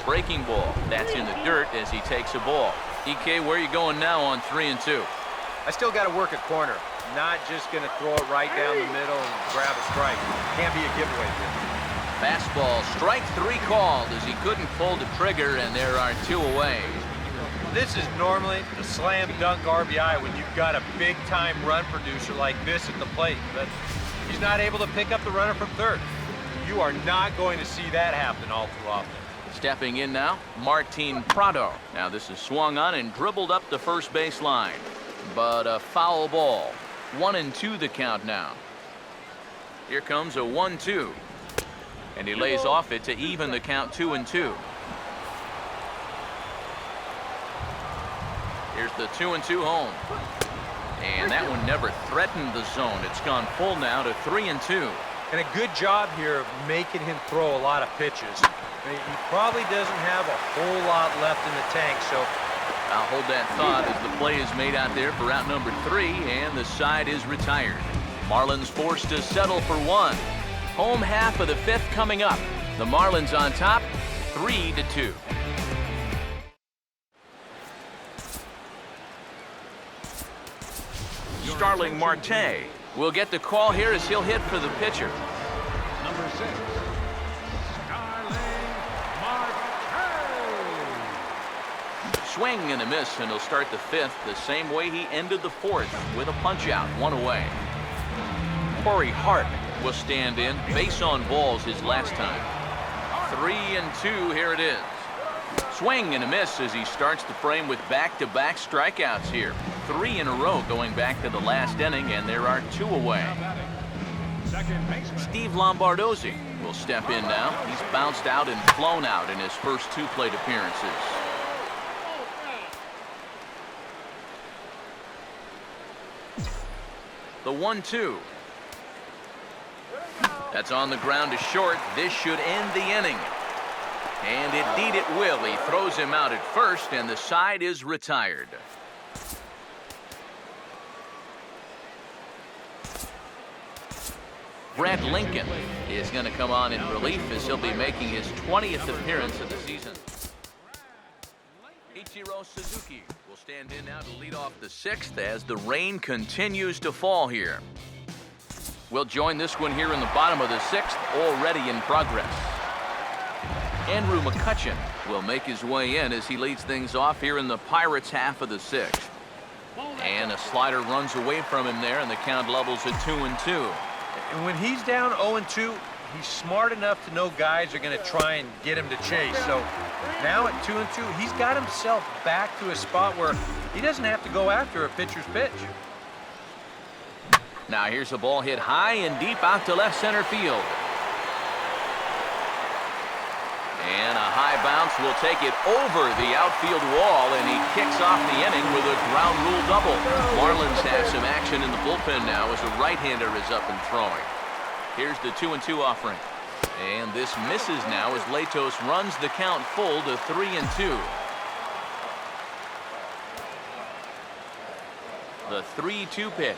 Breaking ball. That's in the dirt as he takes a ball. EK, where are you going now on 3-2? I still got to work at corner. Not just going to throw it right down the middle and grab a strike. Can't be a giveaway here. Fastball, strike 3 called as he couldn't pull the trigger, and there are 2 away. This is normally a slam dunk RBI when you've got a big-time run producer like this at the plate. But he's not able to pick up the runner from third. You are not going to see that happen all too often. Stepping in now, Martin Prado. Now this is swung on and dribbled up the first base line. But a foul ball. 1-2 the count now. Here comes a 1-2. And he lays off it to even the count 2-2. Here's the 2-2 home. And that one never threatened the zone. It's gone full now to 3-2. And a good job here of making him throw a lot of pitches. He probably doesn't have a whole lot left in the tank, so I'll hold that thought as the play is made out there for out number 3, and the side is retired. Marlins forced to settle for 1. Home half of the 5th coming up. The Marlins on top, 3-2. Starling Marte will get the call here as he'll hit for the pitcher. Number 6, Starling Marte. Swing and a miss, and he'll start the 5th the same way he ended the 4th with a punch-out, 1 away. Corey Hart will stand in, base on balls his last time. 3-2, here it is. Swing and a miss as he starts the frame with back-to-back strikeouts here. 3 in a row going back to the last inning, and there are 2 away. Second baseman. Steve Lombardozzi will step in now. He's bounced out and flown out in his first 2 plate appearances. The 1-2. That's on the ground to short. This should end the inning. And indeed it will. He throws him out at first, and the side is retired. Brad Lincoln is going to come on in relief as he'll be making his 20th appearance of the season. Ichiro Suzuki will stand in now to lead off the 6th as the rain continues to fall here. We'll join this one here in the bottom of the 6th, already in progress. Andrew McCutchen will make his way in as he leads things off here in the Pirates' half of the 6th. And a slider runs away from him there, and the count levels at 2-2. and when he's down 0-2, he's smart enough to know guys are going to try and get him to chase. So now at 2-2, he's got himself back to a spot where he doesn't have to go after a pitcher's pitch. Now here's a ball hit high and deep out to left center field. And a high bounce will take it over the outfield wall, and he kicks off the inning with a ground rule double. Marlins have some action in the bullpen now as a right-hander is up and throwing. Here's the 2-2 offering. And this misses now as Latos runs the count full to 3-2. The 3-2 pitch.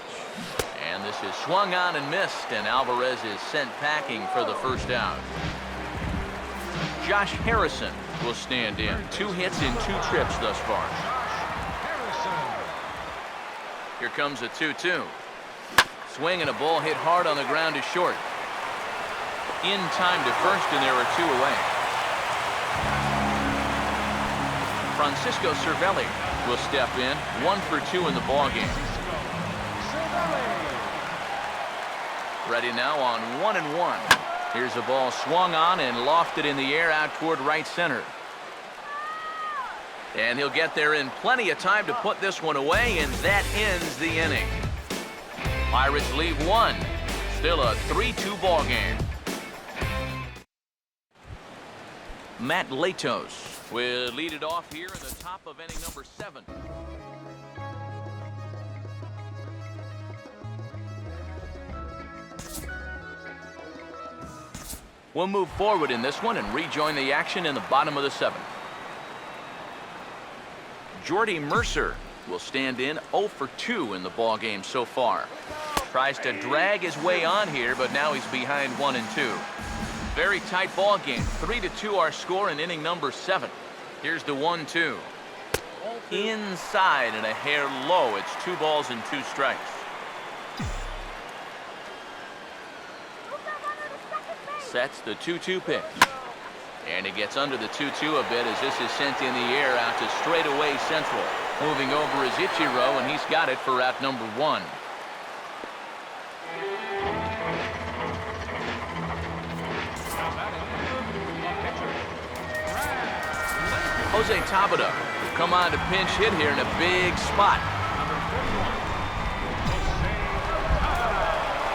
And this is swung on and missed, and Alvarez is sent packing for the first out. Josh Harrison will stand in. 2 hits in 2 trips thus far. Here comes a 2-2. Swing and a ball hit hard on the ground to short. In time to first, and there are 2 away. Francisco Cervelli will step in. 1 for 2 in the ballgame. Ready now on 1-1. Here's a ball swung on and lofted in the air out toward right center. And he'll get there in plenty of time to put this one away, and that ends the inning. Pirates leave 1. Still a 3-2 ball game. Matt Latos will lead it off here in the top of inning number 7. We'll move forward in this one and rejoin the action in the bottom of the 7th. Jordy Mercer will stand in 0 for 2 in the ball game so far. Tries to drag his way on here, but now he's behind 1-2. Very tight ball game. 3-2 our score in inning number 7. Here's the 1-2. Inside and a hair low. It's 2 balls and 2 strikes. Sets the 2-2 pitch. And it gets under the 2-2 a bit as this is sent in the air out to straightaway central. Moving over is Ichiro, and he's got it for out number 1. Jose Tabata will come on to pinch hit here in a big spot.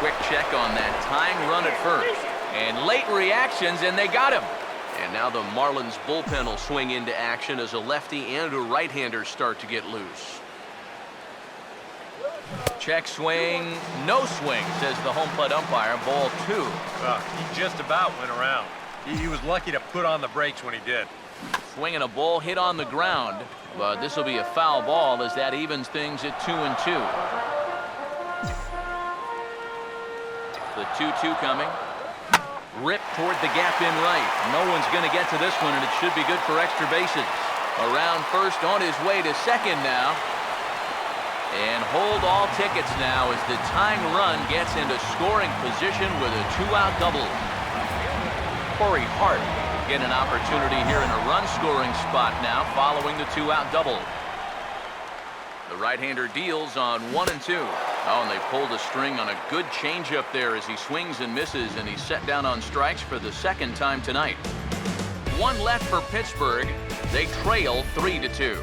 Quick check on that tying run at first. And late reactions, and they got him. And now the Marlins bullpen will swing into action as a lefty and a right-hander start to get loose. Check swing, no swing, says the home plate umpire. Ball 2. He just about went around. He was lucky to put on the brakes when he did. Swinging a ball hit on the ground, but this will be a foul ball as that evens things at 2-2. The 2-2 coming. Rip toward the gap in right. No one's going to get to this one, and it should be good for extra bases. Around first, on his way to second now. And hold all tickets now as the tying run gets into scoring position with a 2-out double. Corey Hart get an opportunity here in a run-scoring spot now following the 2-out double. The right-hander deals on 1-2. Oh, and they pulled a string on a good changeup there as he swings and misses, and he's set down on strikes for the second time tonight. One left for Pittsburgh. They trail 3-2.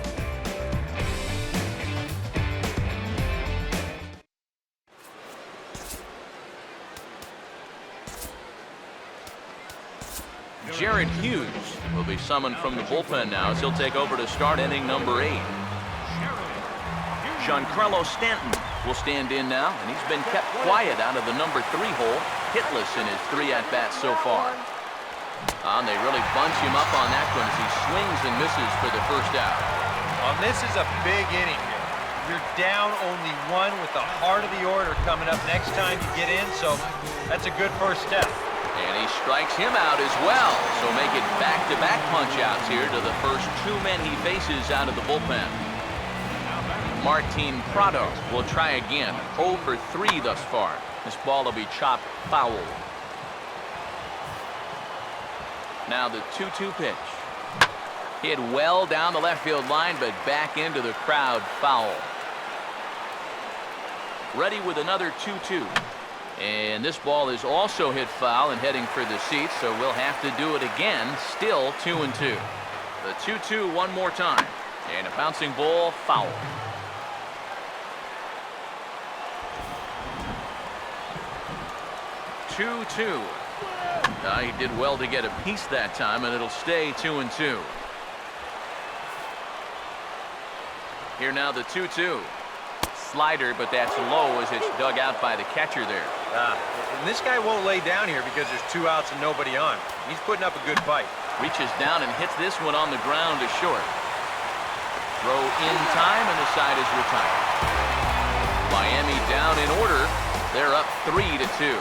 Jared Hughes will be summoned from the bullpen now as he'll take over to start inning number 8. Giancarlo Stanton will stand in now, and he's been kept quiet out of the number 3 hole, hitless in his 3 at-bats so far. And they really bunch him up on that one as he swings and misses for the first out. This is a big inning here. You're down only 1 with the heart of the order coming up next time you get in, so that's a good first step. And he strikes him out as well, so make it back-to-back punch-outs here to the first 2 men he faces out of the bullpen. Martin Prado will try again. 0 for 3 thus far. This ball will be chopped foul. Now the 2-2 pitch. Hit well down the left field line, but back into the crowd, foul. Ready with another 2-2. And this ball is also hit foul and heading for the seats, so we'll have to do it again. Still 2-2. The 2-2 one more time. And a bouncing ball, foul. 2-2. He did well to get a piece that time, and it'll stay 2-2. Here now the 2-2. Slider, but that's low as it's dug out by the catcher there. And this guy won't lay down here because there's 2 outs and nobody on. He's putting up a good fight. Reaches down and hits this one on the ground to short. Throw in time, and the side is retired. Miami down in order. They're up 3-2.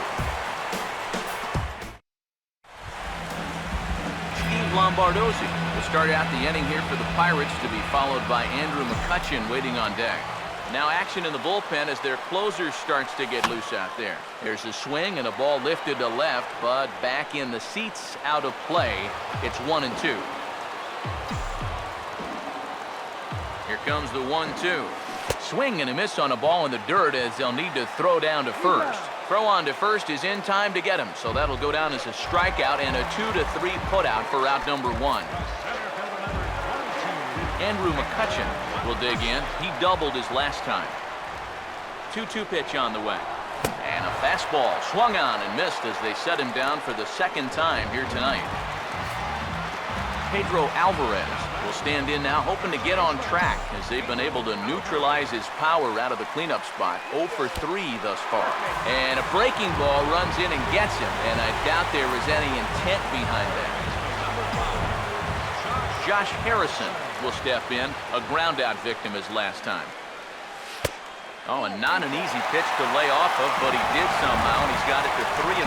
Steve Lombardozzi will start out the inning here for the Pirates, to be followed by Andrew McCutchen waiting on deck. Now action in the bullpen as their closer starts to get loose out there. There's a swing and a ball lifted to left, but back in the seats, out of play. It's 1-2. Here comes the 1-2. Swing and a miss on a ball in the dirt as they'll need to throw down to first. Throw on to first is in time to get him, so that'll go down as a strikeout and a 2-3 putout for out number 1. Andrew McCutchen will dig in. He doubled his last time. 2-2 pitch on the way. And a fastball swung on and missed as they set him down for the second time here tonight. Pedro Alvarez will stand in now, hoping to get on track as they've been able to neutralize his power out of the cleanup spot. 0 for 3 thus far. And a breaking ball runs in and gets him, and I doubt there was any intent behind that. Josh Harrison will step in, a ground out victim as last time. Oh, and not an easy pitch to lay off of, but he did somehow, and he's got it to 3-1.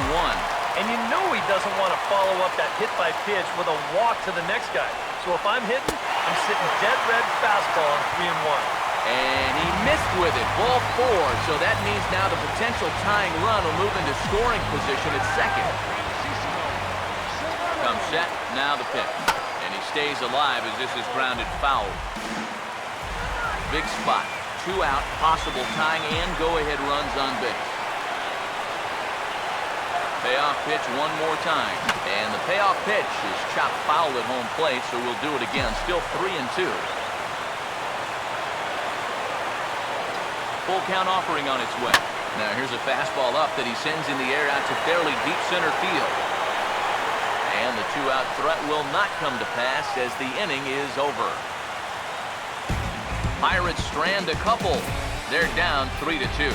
And you know he doesn't want to follow up that hit by pitch with a walk to the next guy. So if I'm hitting, I'm sitting dead red fastball on 3-1. And he missed with it, ball 4, so that means now the potential tying run will move into scoring position at second. Comes set, now the pitch. And he stays alive as this is grounded foul. Big spot, 2 out, possible tying and go-ahead runs on base. Payoff pitch one more time. And the payoff pitch is chopped foul at home plate, so we'll do it again. Still 3-2. Full count offering on its way. Now here's a fastball up that he sends in the air out to fairly deep center field. And the two-out threat will not come to pass as the inning is over. Pirates strand a couple. They're down 3-2.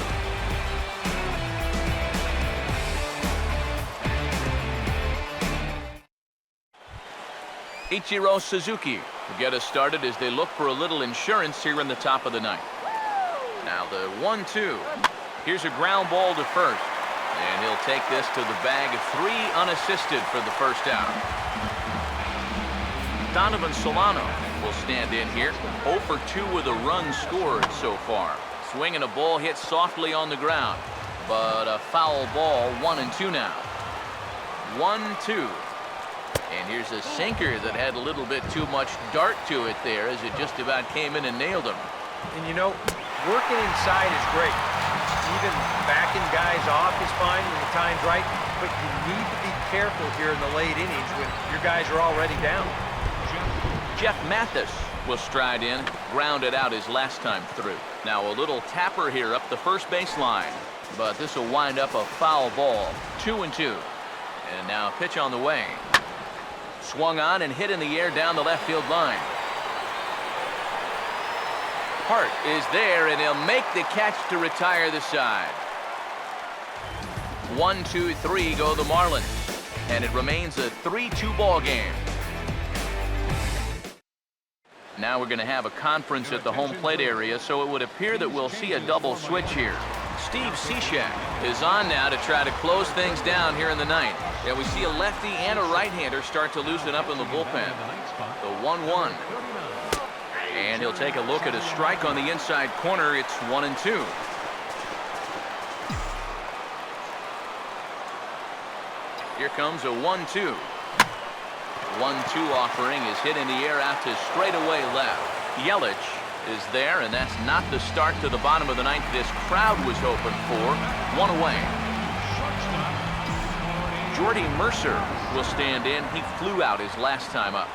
Ichiro Suzuki will get us started as they look for a little insurance here in the top of the ninth. Now the 1-2. Here's a ground ball to first. And he'll take this to the bag of 3 unassisted for the first out. Donovan Solano will stand in here. 0 for 2 with a run scored so far. Swinging a ball hit softly on the ground. But a foul ball, 1-2 now. 1-2. And here's a sinker that had a little bit too much dart to it there as it just about came in and nailed him. And you know, working inside is great. Even backing guys off is fine when the time's right, but you need to be careful here in the late innings when your guys are already down. Jeff Mathis will stride in, grounded out his last time through. Now a little tapper here up the first baseline, but this will wind up a foul ball, 2-2. And now a pitch on the way. Swung on and hit in the air down the left field line. Hart is there, and he'll make the catch to retire the side. 1-2-3 go the Marlins, and it remains a 3-2 ball game. Now we're going to have a conference at the home plate area, so it would appear that we'll see a double switch here. Steve Cishek is on now to try to close things down here in the ninth. Yeah, we see a lefty and a right-hander start to loosen up in the bullpen. The 1-1. And he'll take a look at a strike on the inside corner. It's 1-2. Here comes a 1-2. 1-2 offering is hit in the air out to straightaway left. Yelich is there, and that's not the start to the bottom of the ninth this crowd was hoping for. 1 away. Jordy Mercer will stand in. He flew out his last time up.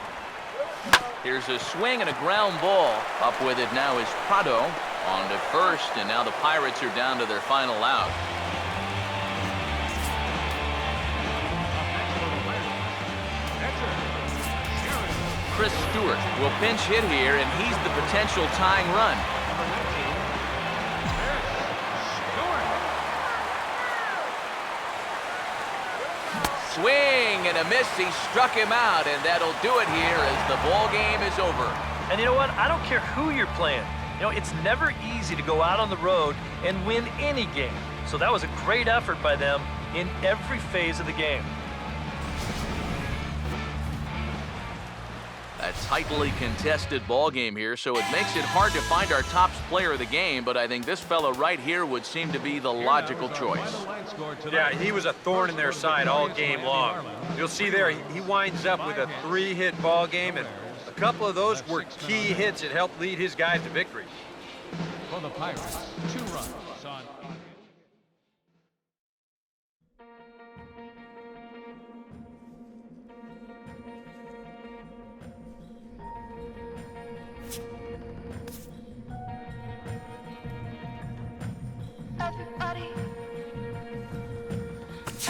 Here's a swing and a ground ball. Up with it now is Prado on to first, and now the Pirates are down to their final out. Chris Stewart will pinch hit here, and he's the potential tying run. Swing and a miss. He struck him out, and that'll do it here as the ball game is over. And you know what? I don't care who you're playing. You know, it's never easy to go out on the road and win any game. So that was a great effort by them in every phase of the game. A tightly contested ball game here, so it makes it hard to find our top player of the game, but I think this fella right here would seem to be the logical choice. Yeah, he was a thorn in their side all game long. You'll see there, he winds up with a 3-hit ball game, and a couple of those were key hits that helped lead his guys to victory. For the Pirates, 2 runs on.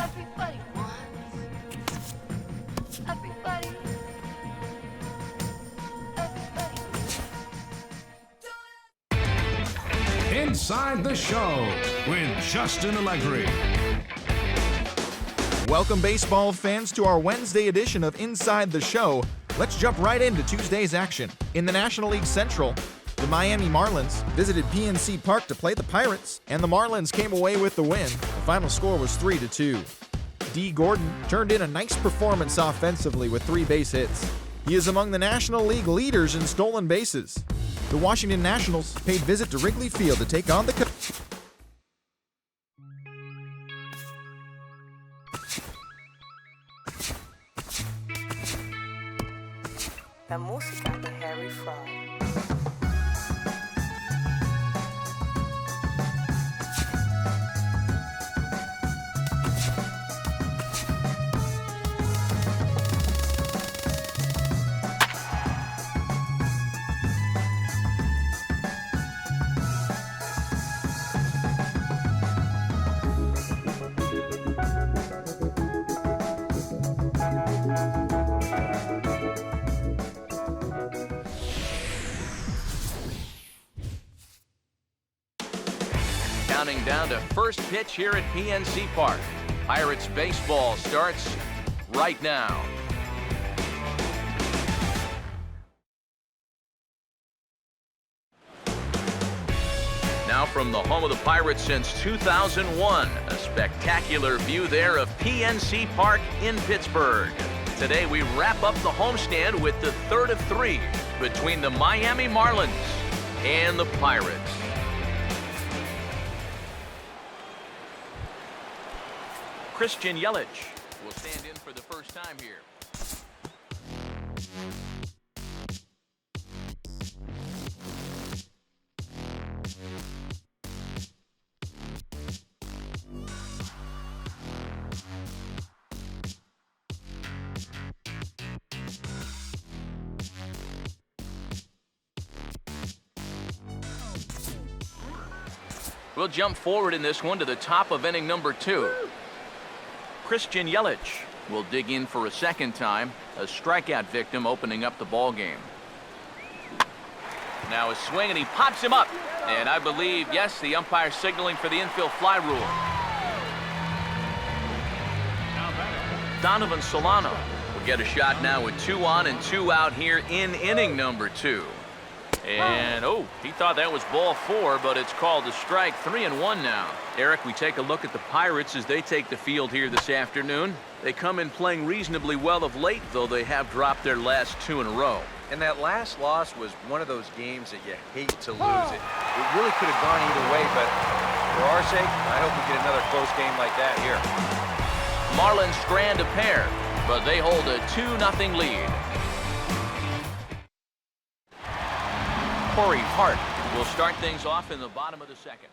Everybody wants. Everybody. Inside the Show with Justin Allegri. Welcome, baseball fans, to our Wednesday edition of Inside the Show. Let's jump right into Tuesday's action. In the National League Central, the Miami Marlins visited PNC Park to play the Pirates, and the Marlins came away with the win. The final score was 3-2. D. Gordon turned in a nice performance offensively with 3 base hits. He is among the National League leaders in stolen bases. The Washington Nationals paid visit to Wrigley Field to take on the La música de Harry Fraud. counting down to first pitch here at PNC Park. Pirates baseball starts right now. Now from the home of the Pirates since 2001, a spectacular view there of PNC Park in Pittsburgh. Today we wrap up the homestand with the third of three between the Miami Marlins and the Pirates. Christian Yelich will stand in for the first time here. We'll jump forward in this one to the top of inning number 2. Christian Yelich will dig in for a second time, a strikeout victim opening up the ball game. Now a swing and he pops him up. And I believe, yes, the umpire signaling for the infield fly rule. Donovan Solano will get a shot now with 2 on and 2 out here in inning number 2. And, oh, he thought that was ball 4, but it's called a strike. 3-1 now. Eric, we take a look at the Pirates as they take the field here this afternoon. They come in playing reasonably well of late, though they have dropped their last 2 in a row. And that last loss was one of those games that you hate to lose it. It really could have gone either way, but for our sake, I hope we get another close game like that here. Marlins strand a pair, but they hold a 2-0 lead. Corey Hart will start things off in the bottom of the second.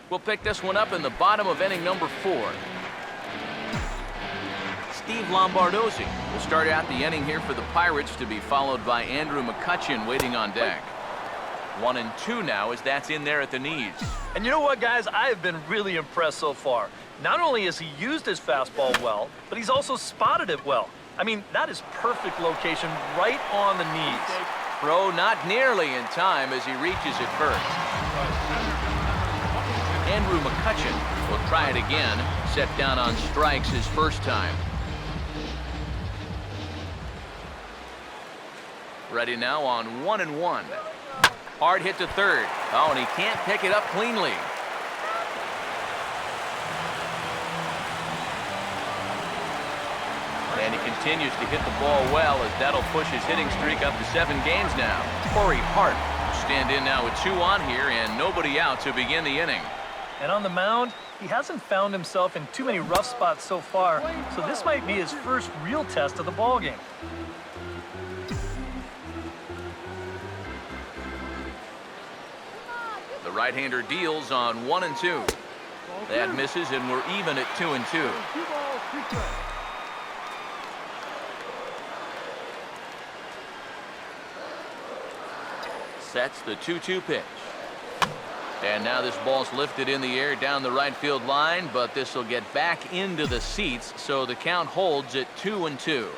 We'll pick this one up in the bottom of inning number 4. Steve Lombardozzi will start out the inning here for the Pirates, to be followed by Andrew McCutchen waiting on deck. 1-2 now as that's in there at the knees. And you know what, guys? I have been really impressed so far. Not only has he used his fastball well, but he's also spotted it well. I mean, that is perfect location right on the knees. Throw not nearly in time as he reaches it first. Andrew McCutchen will try it again, set down on strikes his first time. Ready now on 1-1. Hard hit to third. Oh, and he can't pick it up cleanly. And he continues to hit the ball well, as that'll push his hitting streak up to 7 games now. Corey Hart will stand in now with 2 on here and nobody out to begin the inning. And on the mound, he hasn't found himself in too many rough spots so far, so this might be his first real test of the ballgame. The right-hander deals on 1-2. That misses, and we're even at 2-2. Sets the 2-2 pitch. And now this ball's lifted in the air down the right field line, but this will get back into the seats, so the count holds at 2-2.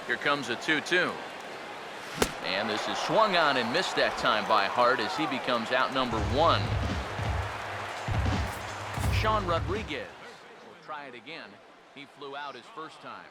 Here comes a 2-2. And this is swung on and missed that time by Hart as he becomes out number 1. Sean Rodriguez will try it again. He flew out his first time.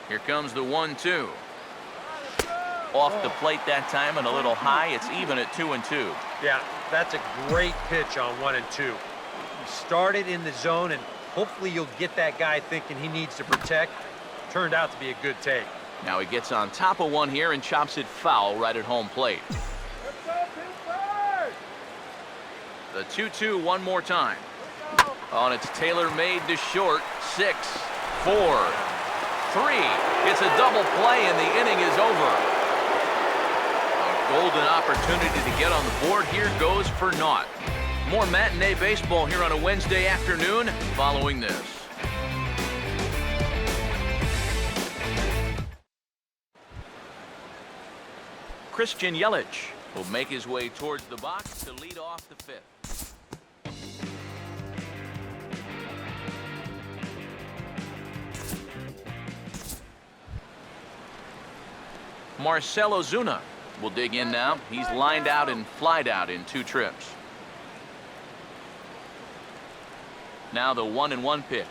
Here comes the 1-2. Off the plate that time and a little high. It's even at 2-2. Yeah, that's a great pitch on 1 and 2. You started in the zone, and hopefully you'll get that guy thinking he needs to protect. Turned out to be a good take. Now he gets on top of one here and chops it foul right at home plate. The 2-2 one more time. Oh, and it's tailor-made to short. 6, 4, 3. It's a double play, and the inning is over. A golden opportunity to get on the board here goes for naught. More matinee baseball here on a Wednesday afternoon following this. Christian Yelich will make his way towards the box to lead off the 5th. Marcell Ozuna will dig in now. He's lined out and flied out in 2 trips. Now the 1-1 pitch.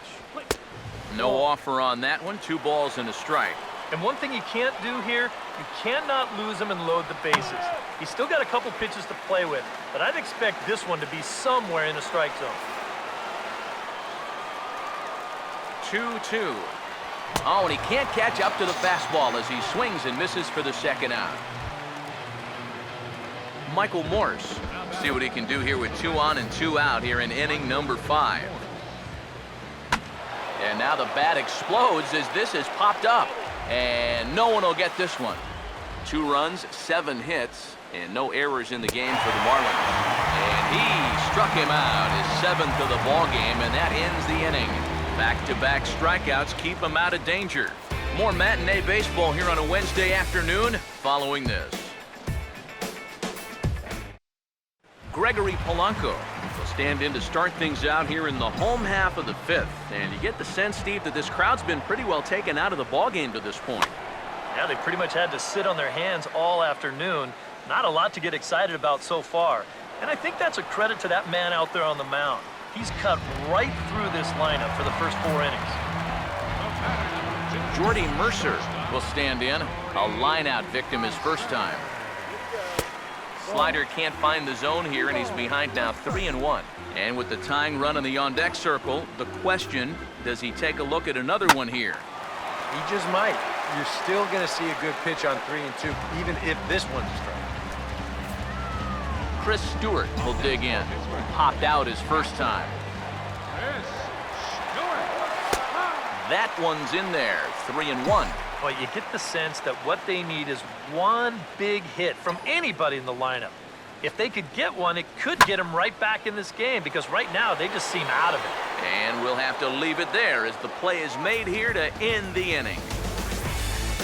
No offer on that one. 2 balls and a strike. And one thing you can't do here, you cannot lose him and load the bases. He's still got a couple pitches to play with, but I'd expect this one to be somewhere in the strike zone. 2-2. Oh, and he can't catch up to the fastball as he swings and misses for the 2nd out. Michael Morse. See what he can do here with 2 on and 2 out here in inning number 5. And now the bat explodes as this has popped up. And no one will get this one. 2 runs, 7 hits, and no errors in the game for the Marlins. And he struck him out, his 7th of the ball game, and that ends the inning. Back-to-back strikeouts keep him out of danger. More matinee baseball here on a Wednesday afternoon following this. Gregory Polanco will stand in to start things out here in the home half of the 5th. And you get the sense, Steve, that this crowd's been pretty well taken out of the ballgame to this point. Yeah, they pretty much had to sit on their hands all afternoon. Not a lot to get excited about so far. And I think that's a credit to that man out there on the mound. He's cut right through this lineup for the first 4 innings. Jordy Mercer will stand in. A line-out victim his first time. Slider can't find the zone here, and he's behind now 3-1. And with the tying run in the on-deck circle, the question, does he take a look at another one here? He just might. You're still going to see a good pitch on 3-2, even if this one's a strike. Chris Stewart will dig in. Popped out his first time. That one's in there, 3-1. Well, you get the sense that what they need is one big hit from anybody in the lineup. If they could get one, it could get them right back in this game, because right now they just seem out of it. And we'll have to leave it there as the play is made here to end the inning.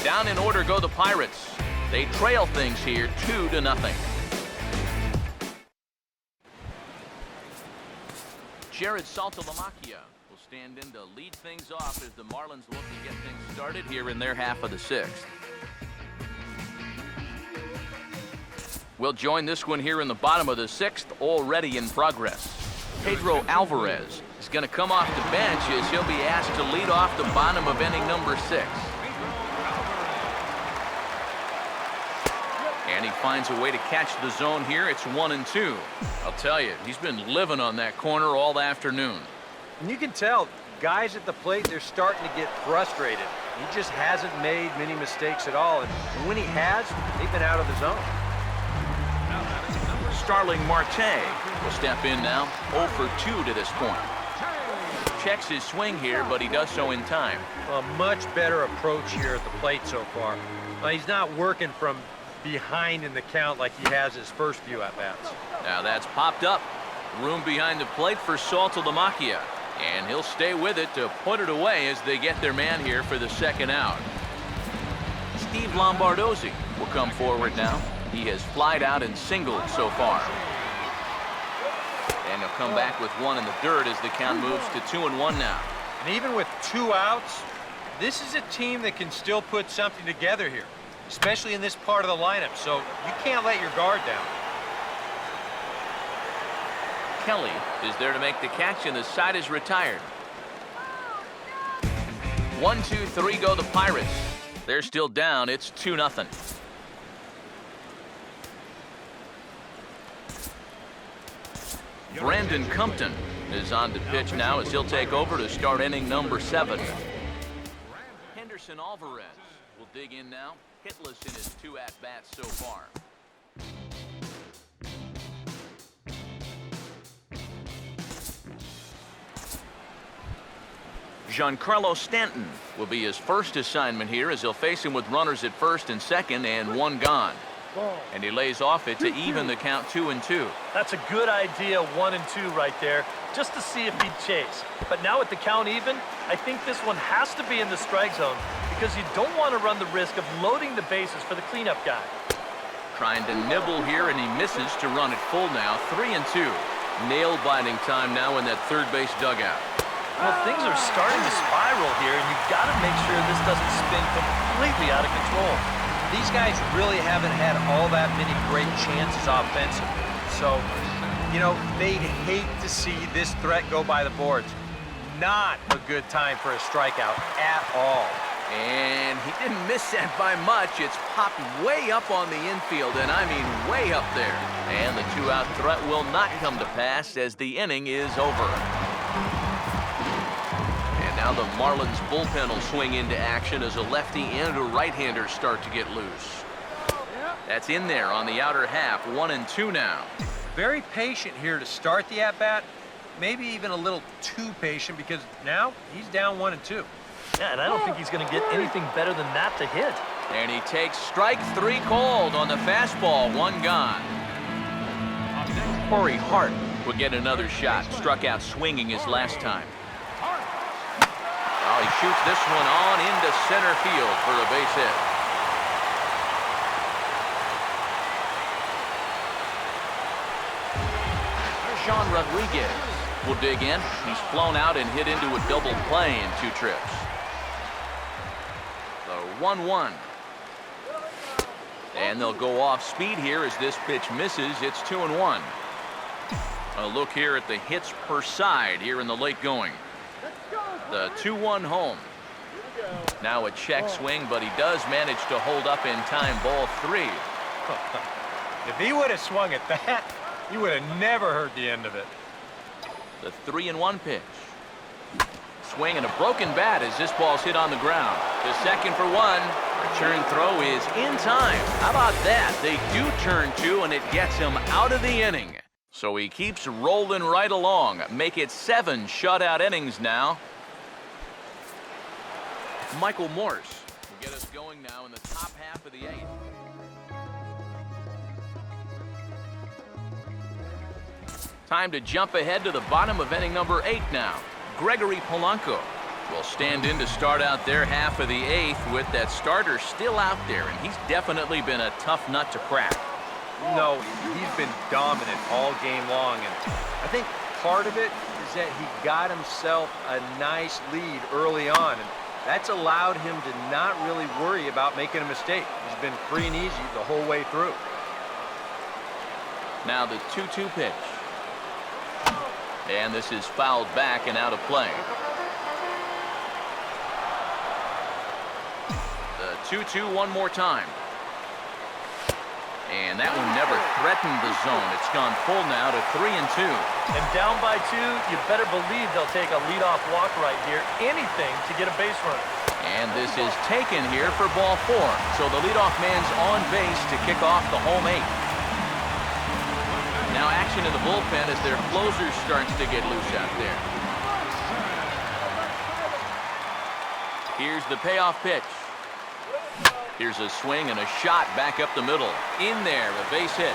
Down in order go the Pirates. They trail things here 2-0. Jared Saltalamacchia will stand in to lead things off as the Marlins look to get things started here in their half of the 6th. We'll join this one here in the bottom of the 6th, already in progress. Pedro Alvarez is going to come off the bench as he'll be asked to lead off the bottom of inning number 6. And he finds a way to catch the zone here. It's 1-2. I'll tell you, he's been living on that corner all afternoon. And you can tell, guys at the plate, they're starting to get frustrated. He just hasn't made many mistakes at all. And when he has, they've been out of the zone. Starling Marte will step in now, 0 for 2 to this point. Checks his swing here, but he does so in time. A much better approach here at the plate so far. He's not working from behind in the count like he has his first few at-bats. Now that's popped up. Room behind the plate for Saltalamacchia. And he'll stay with it to put it away as they get their man here for the 2nd out. Steve Lombardozzi will come forward now. He has flied out and singled so far. And he'll come back with 1 in the dirt as the count moves to 2-1 now. And even with 2 outs, this is a team that can still put something together here, especially in this part of the lineup, so you can't let your guard down. Kelly is there to make the catch, and the side is retired. 1, 2, 3 go the Pirates. They're still down. It's 2-0. Brandon Compton is on to pitch now as he'll take over to start inning number 7. Henderson Alvarez will dig in now, hitless in his 2 at-bats so far. Giancarlo Stanton will be his first assignment here as he'll face him with runners at first and second and 1 gone. And he lays off it to even the count 2-2. That's a good idea, 1 and 2 right there, just to see if he'd chase. But now with the count even, I think this one has to be in the strike zone because you don't want to run the risk of loading the bases for the cleanup guy. Trying to nibble here, and he misses to run it full now, 3-2. Nail-biting time now in that third base dugout. Well, things are starting to spiral here, and you've got to make sure this doesn't spin completely out of control. These guys really haven't had all that many great chances offensively. So, you know, they'd hate to see this threat go by the boards. Not a good time for a strikeout at all. And he didn't miss that by much. It's popped way up on the infield, and I mean way up there. And the 2-out threat will not come to pass as the inning is over. Now the Marlins bullpen will swing into action as a lefty and a right-hander start to get loose. That's in there on the outer half, 1-2 now. Very patient here to start the at-bat. Maybe even a little too patient because now he's down 1-2. Yeah, and I don't think he's going to get anything better than that to hit. And he takes strike 3 called on the fastball, 1 gone. Corey Hart will get another shot. Struck out swinging his last time. Oh, he shoots this one on into center field for a base hit. Sean Rodriguez will dig in. He's flown out and hit into a double play in 2 trips. The 1-1. And they'll go off speed here as this pitch misses. It's 2-1. A look here at the hits per side here in the late going. The 2-1 home. Now a check swing, but he does manage to hold up in time. Ball 3. If he would have swung at that, you would have never heard the end of it. The 3-1 pitch. Swing and a broken bat as this ball's hit on the ground. The second for 1. Return throw is in time. How about that? They do turn 2, and it gets him out of the inning. So he keeps rolling right along. Make it 7 shutout innings now. Michael Morse will get us going now in the top half of the 8th. Time to jump ahead to the bottom of inning number 8 now. Gregory Polanco will stand in to start out their half of the 8th with that starter still out there, and he's definitely been a tough nut to crack. No, he's been dominant all game long, and I think part of it is that he got himself a nice lead early on, and that's allowed him to not really worry about making a mistake. He's been free and easy the whole way through. Now the 2-2 pitch. And this is fouled back and out of play. The 2-2 one more time. And that one never threatened the zone. It's gone full now to 3-2. And down by 2, you better believe they'll take a leadoff walk right here. Anything to get a base runner. And this is taken here for ball 4. So the leadoff man's on base to kick off the home 8. Now action in the bullpen as their closer starts to get loose out there. Here's the payoff pitch. Here's a swing and a shot back up the middle. In there, a base hit.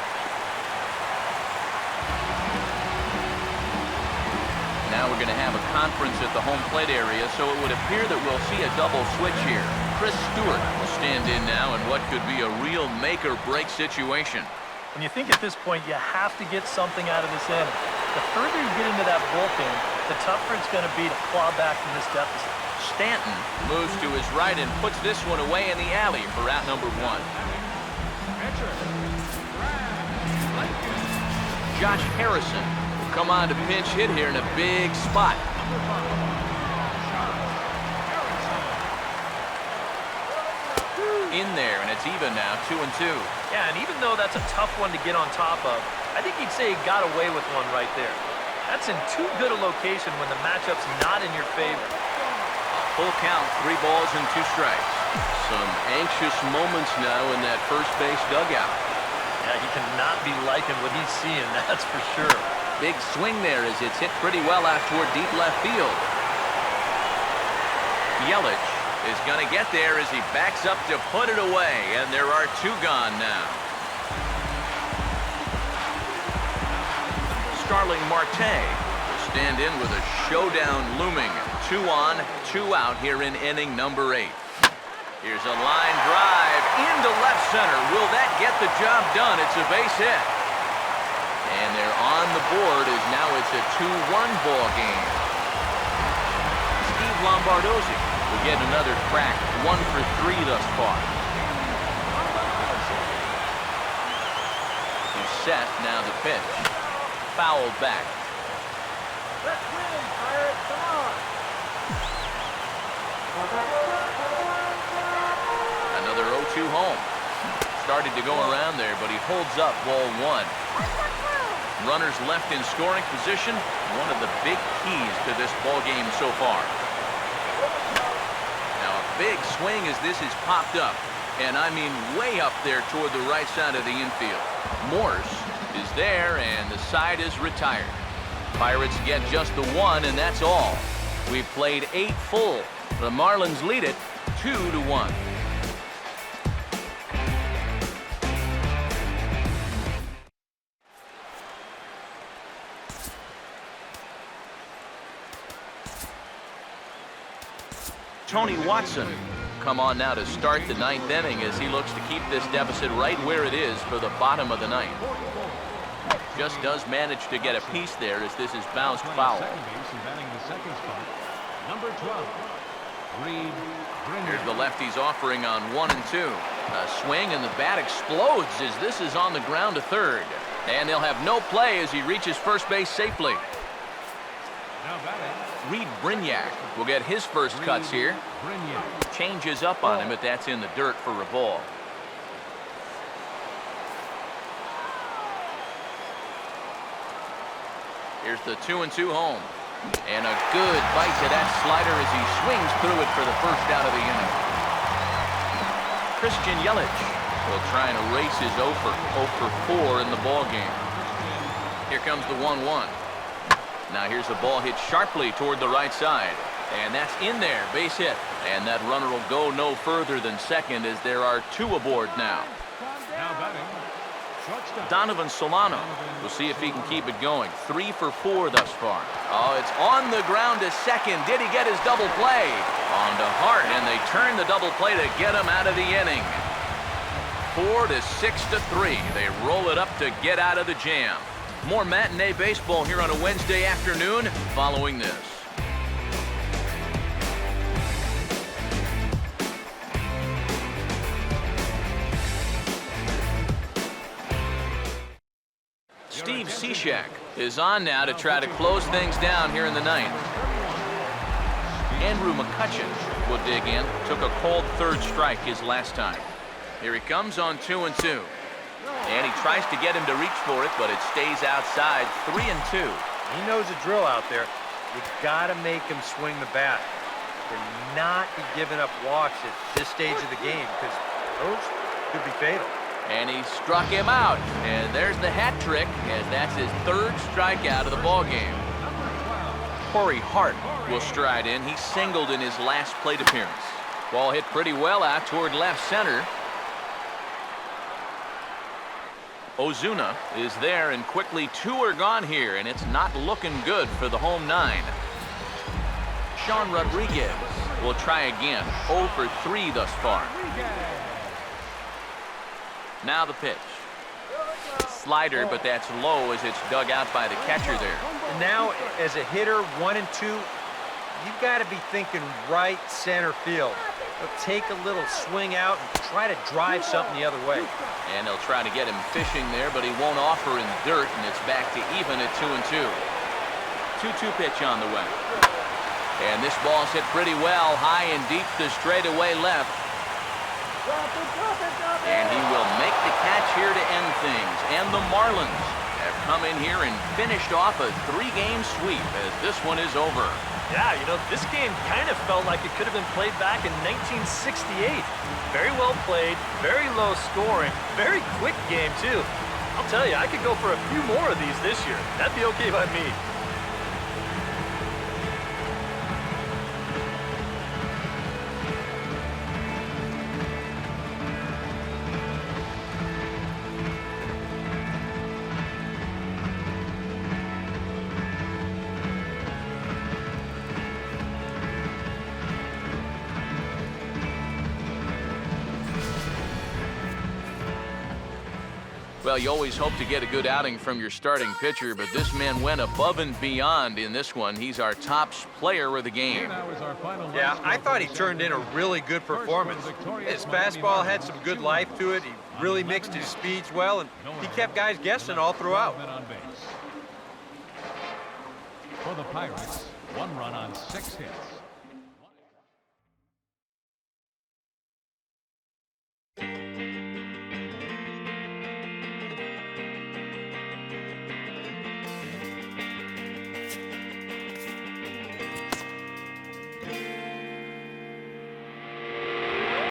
Now we're going to have a conference at the home plate area, so it would appear that we'll see a double switch here. Chris Stewart will stand in now in what could be a real make-or-break situation. And you think at this point you have to get something out of this inning. The further you get into that bullpen, the tougher it's going to be to claw back from this deficit. Stanton moves to his right and puts this one away in the alley for out number 1. Josh Harrison will come on to pinch hit here in a big spot. In there, and it's even now, 2-2. Yeah, and even though that's a tough one to get on top of, I think he'd say he got away with one right there. That's in too good a location when the matchup's not in your favor. Full count, 3 balls and 2 strikes. Some anxious moments now in that first base dugout. Yeah, he cannot be liking what he's seeing, that's for sure. Big swing there as it's hit pretty well out toward deep left field. Yelich is going to get there as he backs up to put it away, and there are 2 gone now. Starling Marte will stand in with a showdown looming. 2 on, 2 out here in inning number 8. Here's a line drive into left center. Will that get the job done? It's a base hit. And they're on the board as now it's a 2-1 ball game. Steve Lombardozzi will get another crack, 1 for 3 thus far. He's set, now the pitch. Fouled back. Let's win, Pirates, come on. Another 0-2 home. Started to go around there, but he holds up ball 1. Runners left in scoring position, one of the big keys to this ball game so far. Now a big swing as this is popped up, and I mean way up there toward the right side of the infield. Morse is there, and the side is retired. Pirates get just the 1, and that's all. We've played 8 full. The Marlins lead it 2-1. Tony Watson come on now to start the 9th inning as he looks to keep this deficit right where it is for the bottom of the 9th. Just does manage to get a piece there as this is bounced foul. Number 12, Reed. Here's the lefty's offering on 1 and 2. A swing and the bat explodes as this is on the ground to third. And they'll have no play as he reaches first base safely. Now batting. Reed Brignac will get his first cuts here. Changes up on him, but that's in the dirt for a ball. Here's the 2-2 home. And a good bite to that slider as he swings through it for the first out of the inning. Christian Yelich will try and erase his 0 for 4 in the ball game. Here comes the 1-1. Now here's the ball hit sharply toward the right side. And that's in there, base hit. And that runner will go no further than second as there are 2 aboard now. Now batting. Shortstop. Donovan Solano. We'll see if he can keep it going. 3 for 4 thus far. Oh, it's on the ground to second. Did he get his double play? On to Hart, and they turn the double play to get him out of the inning. 4 to 6 to 3. They roll it up to get out of the jam. More matinee baseball here on a Wednesday afternoon following this. Steve Cishek is on now to try to close things down here in the 9th. Andrew McCutcheon will dig in. Took a cold third strike his last time. Here he comes on 2-2. And he tries to get him to reach for it, but it stays outside. 3-2. He knows the drill out there. You got to make him swing the bat. Cannot be giving up walks at this stage of the game because those could be fatal. And he struck him out. And there's the hat trick, as that's his 3rd strikeout of the ball game. Corey Hart will stride in. He singled in his last plate appearance. Ball hit pretty well out toward left center. Ozuna is there, and quickly 2 are gone here, and it's not looking good for the home 9. Sean Rodriguez will try again. 0 for 3 thus far. Now the pitch. Slider, but that's low as it's dug out by the catcher there. And now, as a hitter, 1 and 2, you've got to be thinking right center field. Take a little swing out and try to drive something the other way. And they'll try to get him fishing there, but he won't offer in dirt, and it's back to even at 2-2. 2-2 pitch on the way. And this ball's hit pretty well, high and deep to straightaway left. And he will make the catch here to end things. And the Marlins have come in here and finished off a 3-game sweep as this one is over. Yeah, you know, this game kind of felt like it could have been played back in 1968. Very well played, very low scoring, very quick game, too. I'll tell you, I could go for a few more of these this year. That'd be okay by me. Well, you always hope to get a good outing from your starting pitcher, but this man went above and beyond in this one. He's our top player of the game. Yeah, I thought he turned in a really good performance. His fastball had some good life to it. He really mixed his speeds well, and he kept guys guessing all throughout. For the Pirates, 1 run on 6 hits.